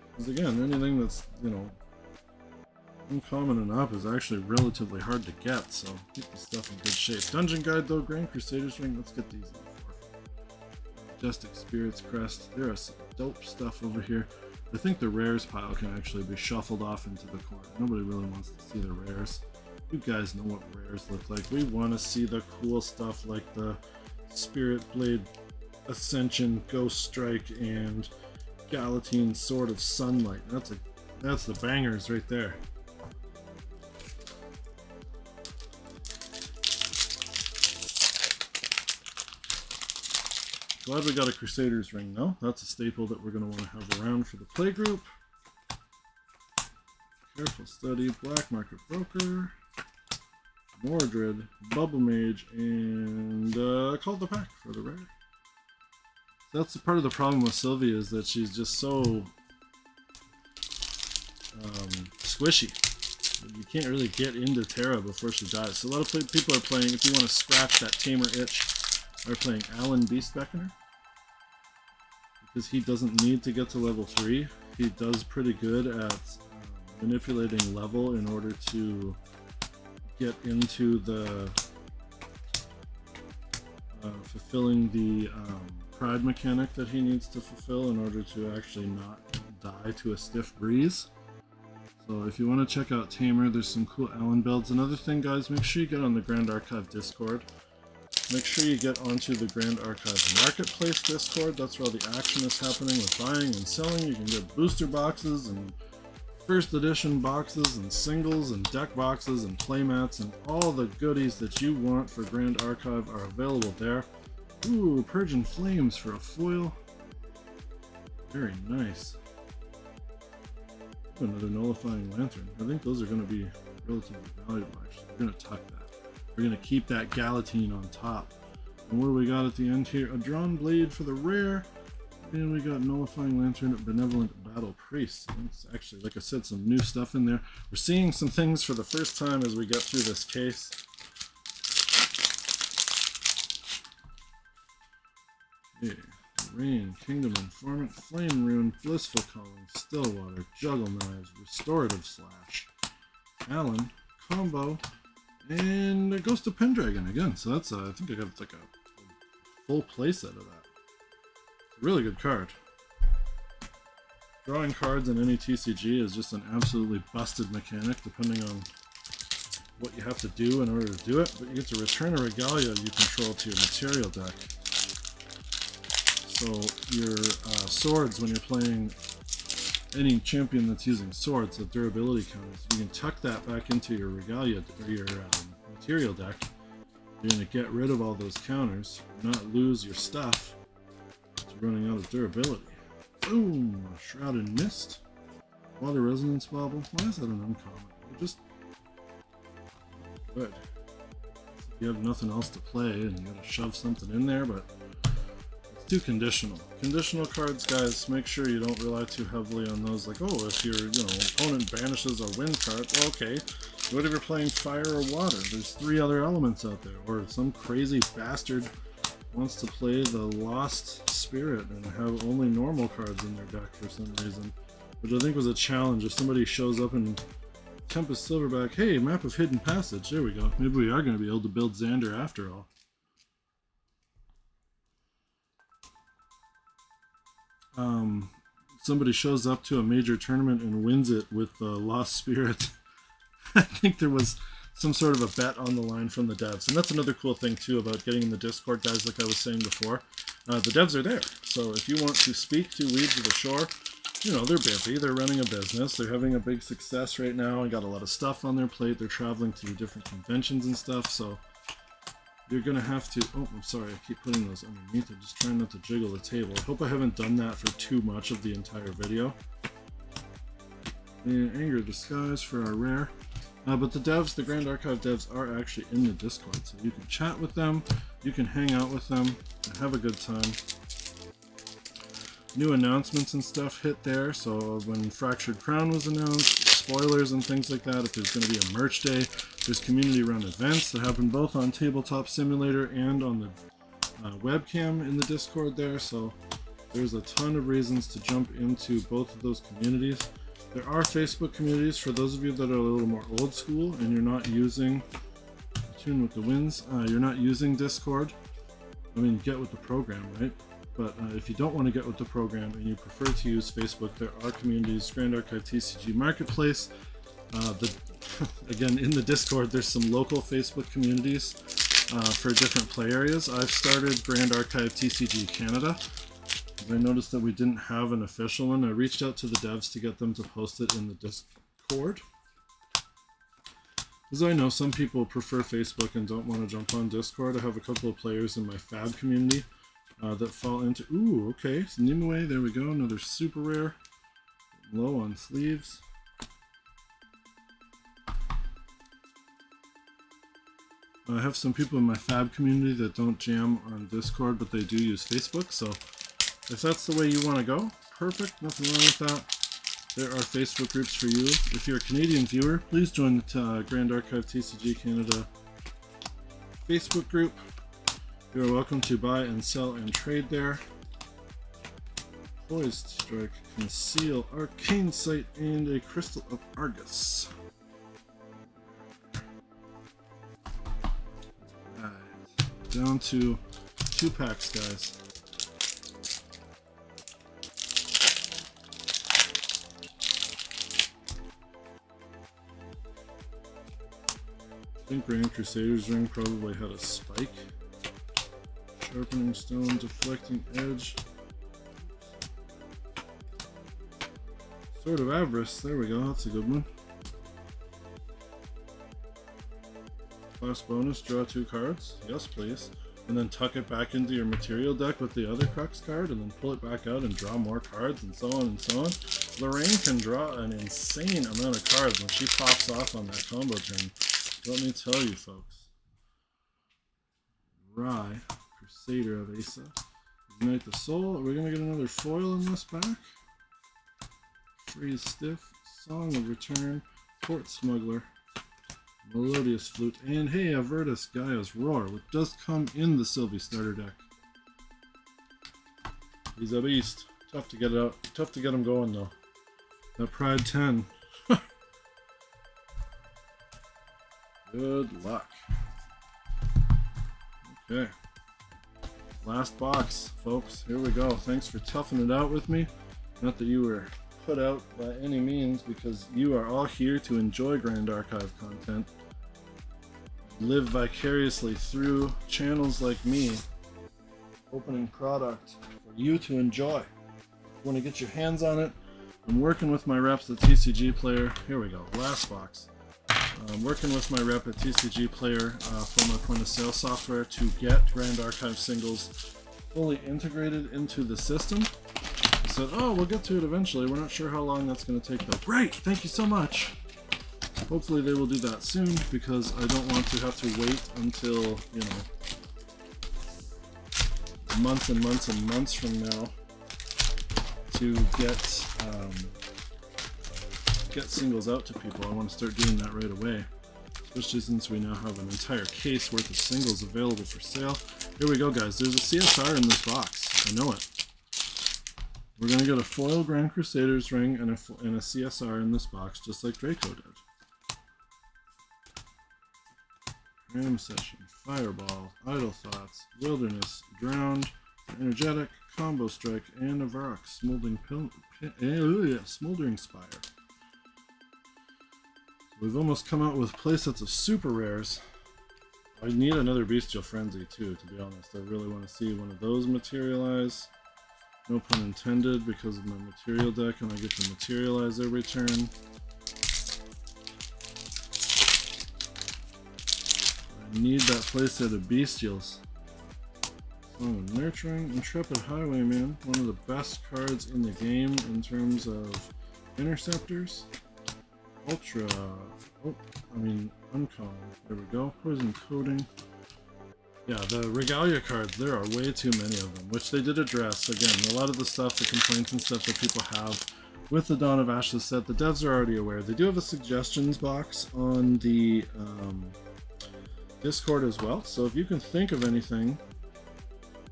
Because again, anything that's, you know, uncommon and up is actually relatively hard to get, so keep the stuff in good shape. Dungeon Guide though, Grand Crusader's ring, let's get these in for Majestic Spirit's Crest. There is some dope stuff over here. I think the rares pile can actually be shuffled off into the corner. Nobody really wants to see the rares. You guys know what rares look like. We want to see the cool stuff like the Spirit Blade Ascension, Ghost Strike, and Galatine Sword of Sunlight. That's the bangers right there. Glad we got a Crusader's ring though. That's a staple that we're going to want to have around for the playgroup. Careful Study, Black Market Broker, Mordred, Bubble Mage, and Call the Pack for the rare. That's the part of the problem with Sylvia, is that she's just so squishy. You can't really get into Terra before she dies. So a lot of people are playing, if you want to scratch that tamer itch, are playing Alan Beastbeckener. Because he doesn't need to get to level 3. He does pretty good at manipulating level in order to get into the fulfilling the pride mechanic that he needs to fulfill in order to actually not die to a stiff breeze. So if you want to check out Tamer, there's some cool Alan builds. Another thing, guys, make sure you get on the Grand Archive Discord. Make sure you get onto the Grand Archive Marketplace Discord. That's where all the action is happening with buying and selling. You can get booster boxes and first edition boxes and singles and deck boxes and playmats, and all the goodies that you want for Grand Archive are available there. Ooh, Purging Flames for a foil. Very nice. Another Nullifying Lantern. I think those are going to be relatively valuable, actually. We're going to tuck that. We're going to keep that Galatine on top. And what do we got at the end here? A Drawn Blade for the rare. And we got Nullifying Lantern, Benevolent Battle Priest. It's actually, like I said, some new stuff in there. We're seeing some things for the first time as we get through this case. Okay. Rain, Kingdom Informant, Flame Rune, Blissful Calling, Stillwater, Juggle Knives, Restorative Slash, Alan, Combo, and a Ghost of Pendragon again. So that's I think I got like a full playset of that. Really good card. Drawing cards in any TCG is just an absolutely busted mechanic, depending on what you have to do in order to do it. But you get to return a Regalia you control to your material deck. So your swords, when you're playing any champion that's using swords, the durability counters, you can tuck that back into your Regalia or your material deck. You're going to get rid of all those counters, not lose your stuff. It's running out of durability. Boom! Shrouded Mist. Water Resonance Bauble. Why is that an uncommon? Just good. You have nothing else to play and you gotta shove something in there, but let's do conditional. Conditional cards, guys, make sure you don't rely too heavily on those. Like, oh, if your opponent banishes a wind card, well, okay. What if you're playing fire or water? There's 3 other elements out there. Or some crazy bastard wants to play the Lost Spirit and have only normal cards in their deck for some reason. Which I think was a challenge. If somebody shows up in Tempest Silverback, hey, map of Hidden Passage, there we go. Maybe we are going to be able to build Xander after all. Somebody shows up to a major tournament and wins it with the Lost Spirit. I think there was some sort of a bet on the line from the devs. And that's another cool thing too about getting in the Discord, guys, like I was saying before. The devs are there. So if you want to speak to Weeds of the Shore, they're busy, they're running a business, they're having a big success right now, and got a lot of stuff on their plate, they're traveling to different conventions and stuff, so you're gonna have to, oh, I'm sorry, I keep putting those underneath it, just trying not to jiggle the table. I hope I haven't done that for too much of the entire video. And Anger Disguise for our rare. But the devs, the Grand Archive devs, are actually in the Discord, so you can chat with them, you can hang out with them, and have a good time. New announcements and stuff hit there, so when Fractured Crown was announced, spoilers and things like that, if there's going to be a merch day, there's community-run events that happen both on Tabletop Simulator and on the webcam in the Discord there, so there's a ton of reasons to jump into both of those communities. There are Facebook communities for those of you that are a little more old school and you're not using, tune with the winds, you're not using Discord. I mean, get with the program, right? But if you don't want to get with the program and you prefer to use Facebook, there are communities, Grand Archive TCG Marketplace. Again, in the Discord, there's some local Facebook communities for different play areas. I've started Grand Archive TCG Canada. I noticed that we didn't have an official one. I reached out to the devs to get them to post it in the Discord. Because I know some people prefer Facebook and don't want to jump on Discord. I have a couple of players in my Fab community that fall into... Ooh, okay. So Nimue, there we go. Another super rare. Low on sleeves. I have some people in my Fab community that don't jam on Discord, but they do use Facebook. So if that's the way you want to go, perfect. Nothing wrong with that. There are Facebook groups for you. If you're a Canadian viewer, please join the Grand Archive TCG Canada Facebook group. You're welcome to buy and sell and trade there. Poised Strike, Conceal, Arcane Sight, and a Crystal of Argus. Alright, down to 2 packs, guys. I think Grand Crusader's ring probably had a spike. Sharpening Stone, Deflecting Edge. Sword of Avarice, there we go, that's a good one. Class bonus, draw 2 cards. Yes, please. And then tuck it back into your material deck with the other Crux card, and then pull it back out and draw more cards, and so on and so on. Lorraine can draw an insane amount of cards when she pops off on that combo turn. Let me tell you, folks. Rye, Crusader of Asa. Ignite the Soul. Are we going to get another foil in this pack? Freeze Stiff, Song of Return, Port Smuggler, Melodious Flute, and hey, Avertus Gaia's Roar, which does come in the Sylvie starter deck. He's a beast. Tough to get it out. Tough to get him going, though. That Pride 10. Good luck. Okay. Last box, folks. Here we go. Thanks for toughing it out with me. Not that you were put out by any means, because you are all here to enjoy Grand Archive content. Live vicariously through channels like me, opening product for you to enjoy. You want to get your hands on it? I'm working with my reps at TCG Player. Here we go. Last box. I'm working with my rep at TCG Player for my point of sale software to get Grand Archive singles fully integrated into the system. I said, oh, we'll get to it eventually. We're not sure how long that's going to take though. Great, thank you so much. Hopefully they will do that soon, because I don't want to have to wait until, months and months and months from now to get singles out to people. I want to start doing that right away, especially since we now have an entire case worth of singles available for sale. Here we go, guys. There's a CSR in this box. I know it. We're going to get a foil Grand Crusader's ring and a CSR in this box, just like Draco did. Ram Session, Fireball, Idle Thoughts, Wilderness, Drowned, Energetic, Combo Strike, and a Varrock, Smoldering Spire. We've almost come out with playsets of super rares. I need another Bestial Frenzy too, to be honest. I really want to see one of those materialize. No pun intended, because of my material deck, and I get to materialize every turn. I need that playset of Bestials. Oh, Nurturing, Intrepid Highwayman, one of the best cards in the game in terms of interceptors. Ultra, uncommon, there we go. Poison Coating. Yeah, the Regalia cards, there are way too many of them, which they did address. Again, a lot of the stuff, the complaints and stuff that people have with the Dawn of Ashes set, the devs are already aware. They do have a suggestions box on the Discord as well, so if you can think of anything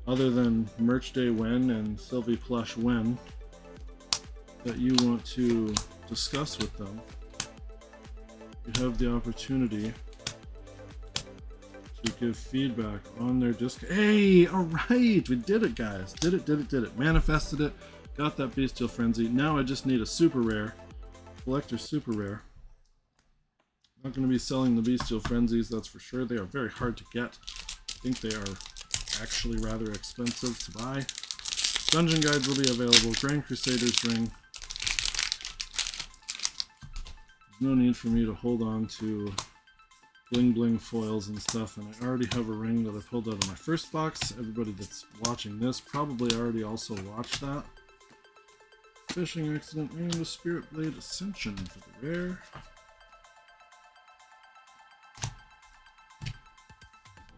other than Merch Day when and Sylvie Plush when that you want to discuss with them, you have the opportunity to give feedback on their Discord. Hey, alright, we did it, guys. Did it. Manifested it. Got that Bestial Frenzy. Now I just need a super rare. Collector super rare. Not going to be selling the Bestial Frenzies, that's for sure. They are very hard to get. I think they are actually rather expensive to buy. Dungeon Guides will be available. Grand Crusader's ring. There's no need for me to hold on to bling bling foils and stuff, and I already have a ring that I pulled out of my first box. Everybody that's watching this probably already also watched that. Fishing Accident and a Spirit Blade Ascension for the rare.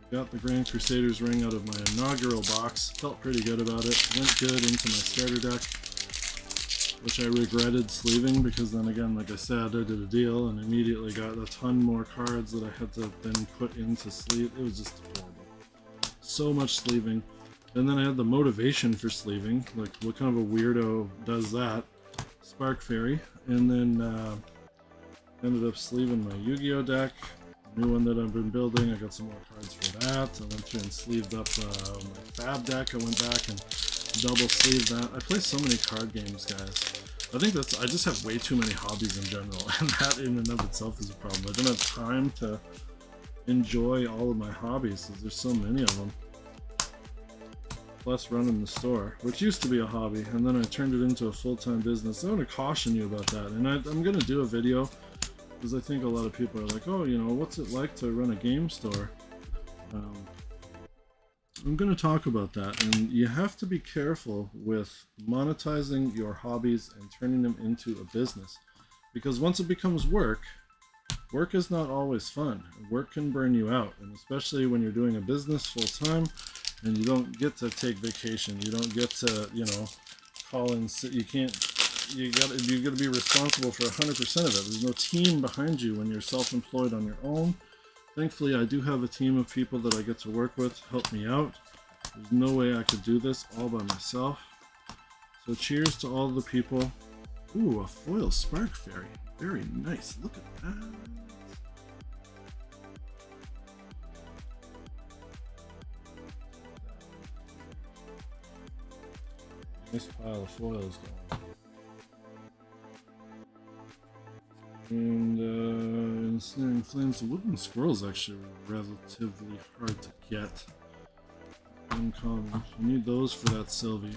I got the Grand Crusader's ring out of my inaugural box. Felt pretty good about it. Went good into my starter deck, which I regretted sleeving because then again, like I said, I did a deal and immediately got a ton more cards that I had to then put into sleeve. It was just horrible. So much sleeving. And then I had the motivation for sleeving. Like, what kind of a weirdo does that? Spark Fairy. And then ended up sleeving my Yu-Gi-Oh deck. New one that I've been building. I got some more cards for that. I went through and sleeved up my Fab deck. I went back and double sleeved that. I play so many card games, guys. I think that's, I just have way too many hobbies in general, and that in and of itself is a problem. I don't have time to enjoy all of my hobbies because there's so many of them. Plus running the store, which used to be a hobby, and then I turned it into a full-time business. I want to caution you about that, and I'm going to do a video because I think a lot of people are like, oh, you know, what's it like to run a game store? I'm going to talk about that, and you have to be careful with monetizing your hobbies and turning them into a business, because once it becomes work, work is not always fun. Work can burn you out, and especially when you're doing a business full-time and you don't get to take vacation, you don't get to, you know, call in, you got to be responsible for 100% of it. There's no team behind you when you're self-employed on your own. Thankfully, I do have a team of people that I get to work with, help me out. There's no way I could do this all by myself. So cheers to all the people. Ooh, a foil Spark Fairy. Very nice. Look at that. Nice pile of foils going. And Ensnaring Flames, the Wooden Squirrel is actually relatively hard to get. Uncommon. You need those for that Sylvie.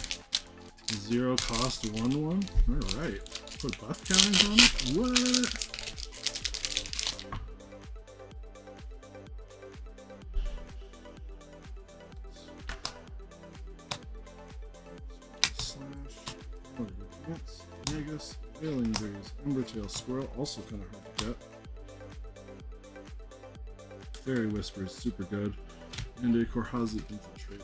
0 cost 1/1? Alright. Put buff counters on it? What? Magus, Wailing Breeze, Embertail Squirrel, also kind of hard to get. Fairy Whisper is super good. And a Korhazi Infiltrator.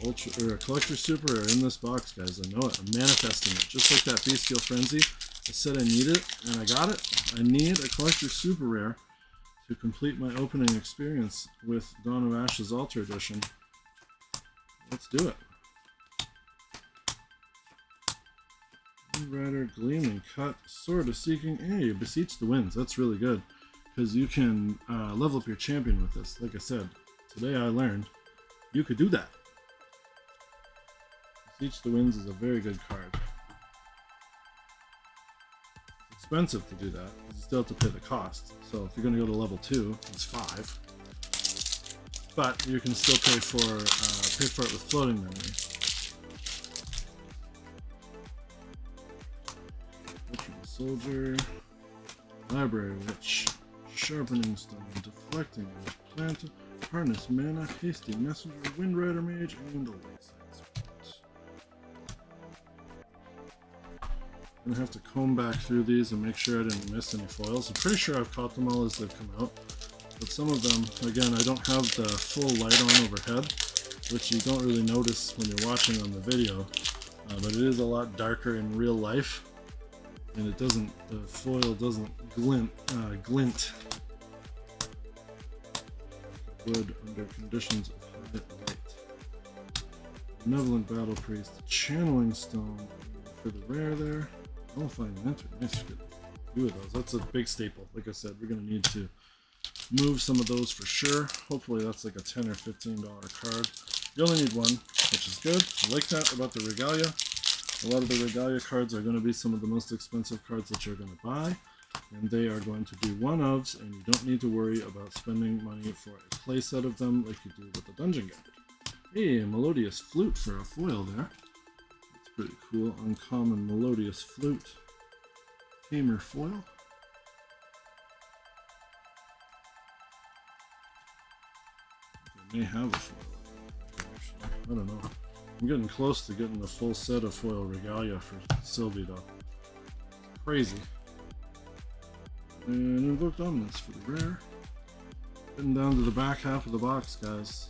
ultra or a collector super rare in this box, guys. I know it. I'm manifesting it. Just like that Bestial Frenzy. I said I need it, and I got it. I need a collector super rare to complete my opening experience with Dawn of Ashes Altar Edition. Let's do it. Rider, Gleaming, Cut, Sword of Seeking. Hey, Beseech the Winds. That's really good, because you can level up your champion with this. Like I said, today I learned you could do that. Beseech the Winds is a very good card. It's expensive to do that, because you still have to pay the cost. So if you're going to go to level 2, it's 5. But you can still pay for it with floating memory. Soldier, Library Witch, Sharpening Stone, Deflecting Witch, Plant, Harness Mana, Hasty Messenger, Wind Rider Mage, and a Lakeside Spirit. I'm gonna have to comb back through these and make sure I didn't miss any foils. I'm pretty sure I've caught them all as they've come out, but some of them, again, I don't have the full light on overhead, which you don't really notice when you're watching on the video, but it is a lot darker in real life. And it doesn't, the foil doesn't glint. Wood under conditions of high light. Benevolent Battle Priest, Channeling Stone for the rare there. Nullifying Mentor, nice, good. 2 of those. That's a big staple. Like I said, we're gonna need to move some of those for sure. Hopefully that's like a $10 or $15 card. You only need 1, which is good. I like that about the Regalia. A lot of the Regalia cards are going to be some of the most expensive cards that you're going to buy, and they are going to be one-ofs, and you don't need to worry about spending money for a playset of them like you do with the Dungeon Guide. Hey, a Melodious Flute for a foil there. That's pretty cool. Uncommon Melodious Flute. Tamer foil. They may have a foil. I don't know. I'm getting close to getting the full set of foil Regalia for Sylvie though. Crazy. And Invoked Dominance for the rare. Getting down to the back half of the box, guys.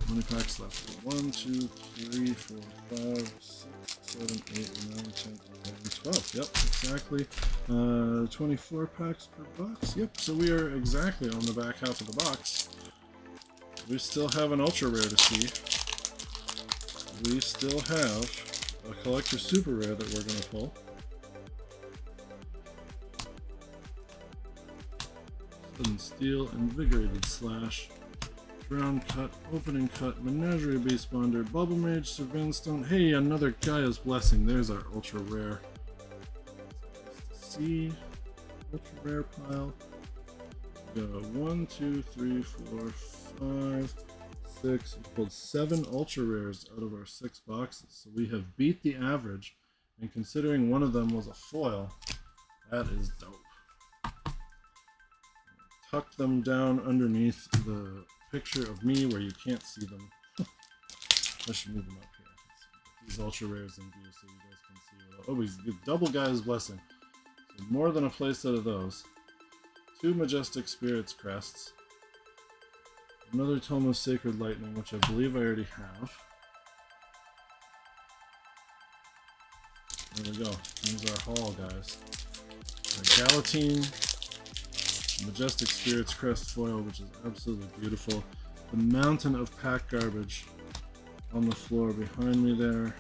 How many packs left? 1, 2, 3, 4, 5, 6, 7, 8, 9, 10, 11, 12. Yep, exactly. 24 packs per box. Yep, so we are exactly on the back half of the box. We still have an ultra rare to see. We still have a collector super rare that we're going to pull. Sudden Steel, Invigorated Slash, Drown Cut, Opening Cut, Menagerie Beast Bonder, Bubble Mage, Surveillance Stone. Hey, another Gaia's Blessing. There's our ultra rare. See, ultra rare pile. We got 1, 2, 3, 4, 5. 6. We pulled 7 ultra rares out of our 6 boxes, so we have beat the average, and considering one of them was a foil, that is dope. Tuck them down underneath the picture of me where you can't see them. I should move them up here. These ultra rares in view so you guys can see what. Oh, we get double Gaia's Blessing, so more than a playset of those. 2 Majestic Spirits crests. Another Tome of Sacred Lightning, which I believe I already have. There we go. Here's our haul, guys. Our Galatine, Majestic Spirits Crest foil, which is absolutely beautiful. The mountain of pack garbage on the floor behind me there.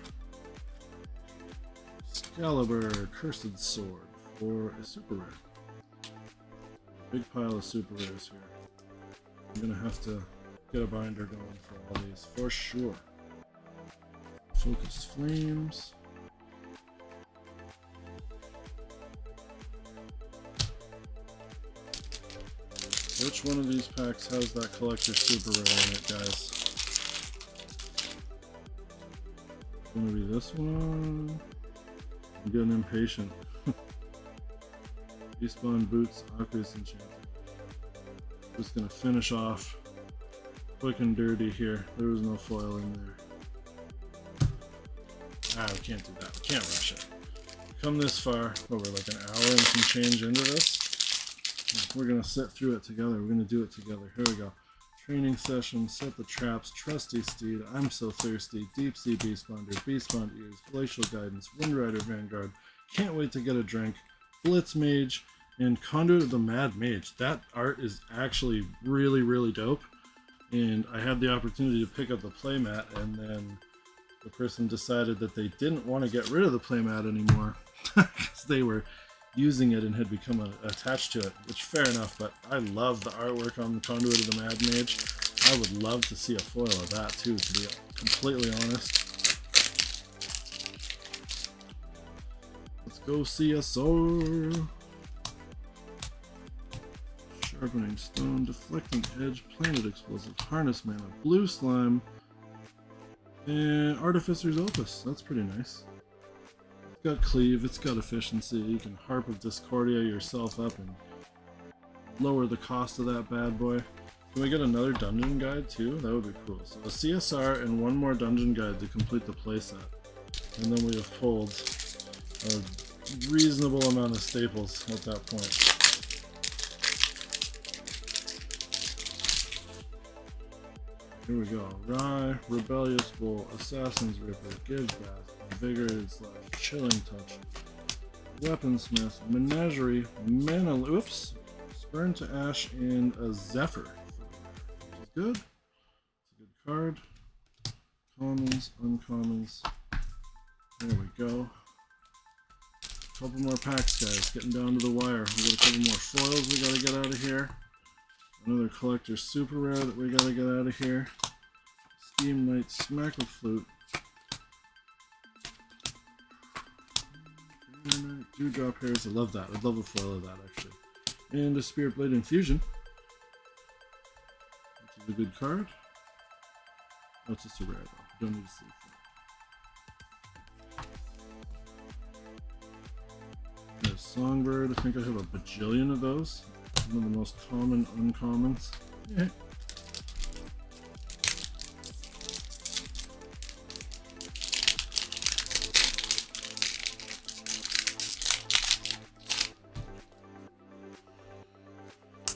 Excalibur, Cursed Sword for a super rare. Big pile of super rares here. I'm gonna have to get a binder going for all these for sure. Focus Flames. Which one of these packs has that collector super rare in it, guys? It's gonna be this one. I'm getting impatient. Respawn Boots, Aqueous Enchanted. Just gonna finish off quick and dirty here. There was no foil in there. Ah, we can't do that. We can't rush it. Come this far, but we're like an hour and some change into this. We're gonna sit through it together. We're gonna do it together. Here we go. Training Session, Set the Traps, Trusty Steed, I'm So Thirsty, Deep Sea Beastbonder, Beastbond Ears, Glacial Guidance, Windrider Vanguard, Can't Wait to Get a Drink, Blitz Mage, and Conduit of the Mad Mage. That art is actually really, really dope. And I had the opportunity to pick up the playmat, and then the person decided that they didn't want to get rid of the playmat anymore because they were using it and had become attached to it, which fair enough, but I love the artwork on the Conduit of the Mad Mage. I would love to see a foil of that too, to be completely honest. Let's go CSR. Sharpening Stone, Deflecting Edge, Planet Explosive, Harness Mana, Blue Slime, and Artificer's Opus. That's pretty nice. It's got Cleave, it's got Efficiency. You can Harp of Discordia yourself up and lower the cost of that bad boy. Can we get another dungeon guide too? That would be cool. So a CSR and one more dungeon guide to complete the playset. And then we have pulled a reasonable amount of staples at that point. Here we go. Rye, Rebellious Bull, Assassin's Ripper, Give Bath, Invigorated Slash, Chilling Touch, Weaponsmith, Menagerie, Mana, oops, Spurn to Ash, and a Zephyr. Which is good. It's a good card. Commons, uncommons. There we go. Couple more packs, guys. Getting down to the wire. We got a couple more foils we gotta get out of here. Another collector super rare that we gotta get out of here. Steam Knight, Smackle Flute. Dewdrop Hairs, I love that. I'd love a foil of that actually. And a Spirit Blade Infusion, which is a good card. Oh, it's just a rare though. Don't need to see it. There's Songbird. I think I have a bajillion of those. One of the most common uncommons. Yeah.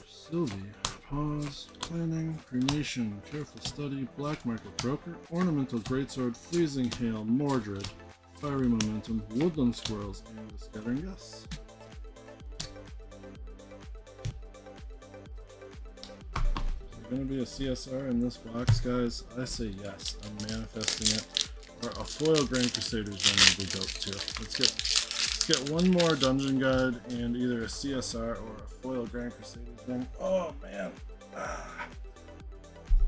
Sylvie, Pause, Planning, Cremation, Careful Study, Black Market Broker, Ornamental Greatsword, Freezing Hail, Mordred, Fiery Momentum, Woodland Squirrels, and the Scattering Gusts. Going to be a CSR in this box, guys? I say yes. I'm manifesting it. Or a foil Grand Crusaders run would be dope too. Let's get one more dungeon guide and either a CSR or a foil Grand Crusaders run. Oh man,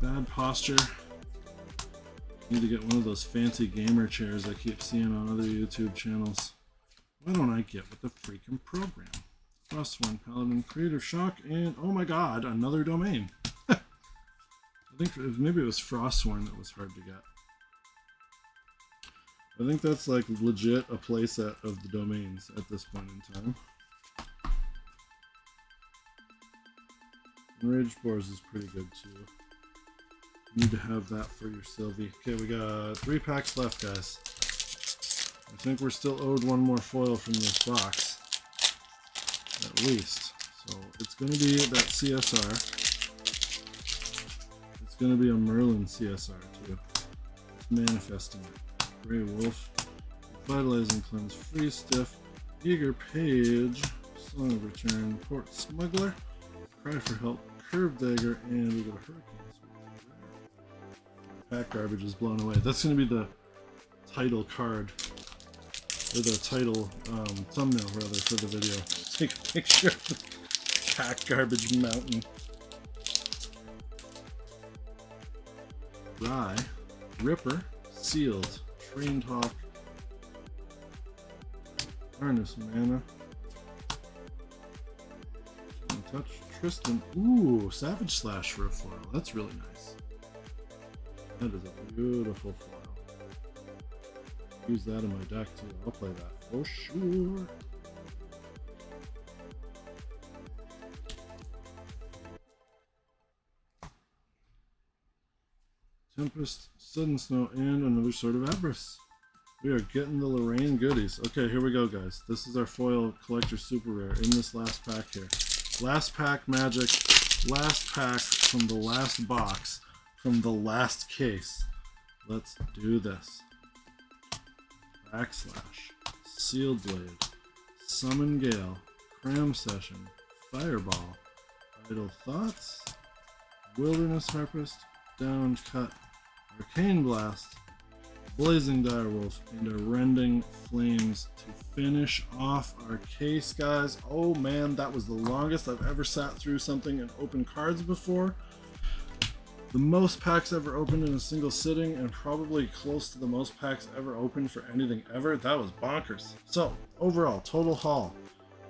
bad posture. Need to get one of those fancy gamer chairs I keep seeing on other YouTube channels. Why don't I get with the freaking program? Frostworn Paladin, Creator Shock, and oh my god, another domain. I think maybe it was Frostworn that was hard to get. I think that's like legit a playset of the domains at this point in time. Rage Boars is pretty good too. Need to have that for your Sylvie. Okay, we got 3 packs left, guys. I think we're still owed one more foil from this box. At least. So it's going to be that CSR. Going to be a Merlin CSR too. It's manifesting it. Grey Wolf, Vitalizing Cleanse, Free Stiff, Eager Page, Song of Return, Port Smuggler, Cry for Help, Curve Dagger, and we got a Hurricane. Pack Garbage is blown away. That's going to be the title card, or the title thumbnail rather for the video. Take a picture of the Pack Garbage mountain. Rye, Ripper, Sealed, Trained Hawk, Harness Mana, Touch, Tristan. Ooh, Savage Slash for a foil. That's really nice. That is a beautiful foil. Use that in my deck too. I'll play that for sure. Tempest, Sudden Snow, and another Sword of Avarice. We are getting the Lorraine goodies. Okay, here we go, guys. This is our foil collector super rare in this last pack here. Last pack magic Last pack from the last box, from the last case. Let's do this. Backslash, Sealed Blade, Summon Gale, Cram Session, Fireball, Idle Thoughts, Wilderness Harpist, Downed Cut, Arcane Blast, Blazing Direwolf, and a Rending Flames to finish off our case, guys. Oh man, that was the longest I've ever sat through something and opened cards before. The most packs ever opened in a single sitting, and probably close to the most packs ever opened for anything ever. That was bonkers. So, overall, total haul.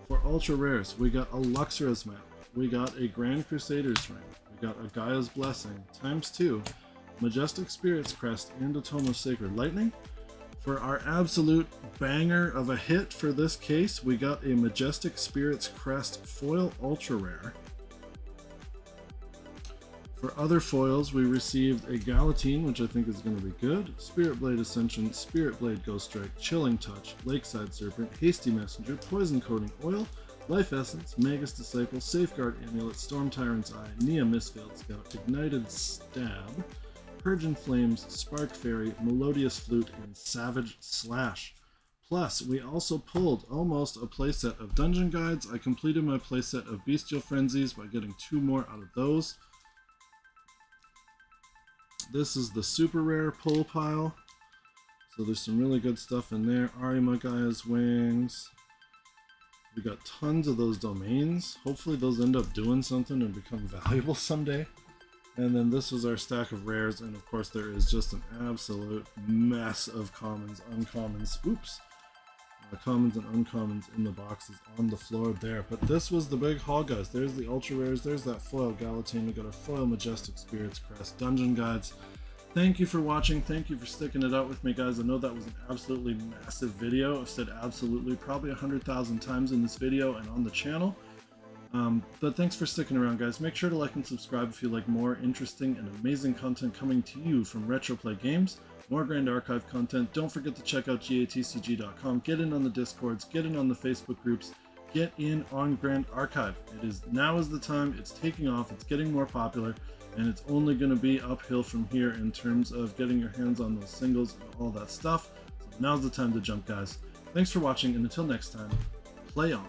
For Ultra Rares, we got a Luxra's map. We got a Grand Crusader's ring. We got a Gaia's Blessing ×2, Majestic Spirit's Crest, and a Tome of Sacred Lightning. For our absolute banger of a hit for this case, we got a Majestic Spirit's Crest foil Ultra Rare. For other foils, we received a Galatine, which I think is going to be good, Spirit Blade Ascension, Spirit Blade Ghost Strike, Chilling Touch, Lakeside Serpent, Hasty Messenger, Poison Coating Oil, Life Essence, Magus Disciple, Safeguard Amulet, Storm Tyrant's Eye, Nia Mistveiled Scout, Ignited Stab, Purge and Flames, Spark Fairy, Melodious Flute, and Savage Slash. Plus, we also pulled almost a playset of Dungeon Guides. I completed my playset of Bestial Frenzies by getting 2 more out of those. This is the super rare pull pile, so there's some really good stuff in there. Arima Gaia's Wings. We got tons of those domains. Hopefully those end up doing something and become valuable someday. And then this was our stack of rares, and of course there is just an absolute mess of commons, uncommons, commons and uncommons in the boxes on the floor there. But this was the big haul, guys. There's the ultra rares, there's that foil Galatine, we got our foil Majestic Spirits Crest, Dungeon Guides. Thank you for watching, thank you for sticking it out with me, guys. I know that was an absolutely massive video. I've said absolutely probably 100,000 times in this video and on the channel. But thanks for sticking around, guys. Make sure to like and subscribe if you like more interesting and amazing content coming to you from Retroplay Games. More Grand Archive content. Don't forget to check out gatcg.com. Get in on the Discords, get in on the Facebook groups, get in on Grand Archive. Now is the time. It's taking off, it's getting more popular, and it's only going to be uphill from here in terms of getting your hands on those singles and all that stuff. So now's the time to jump, guys. Thanks for watching, and until next time, play on.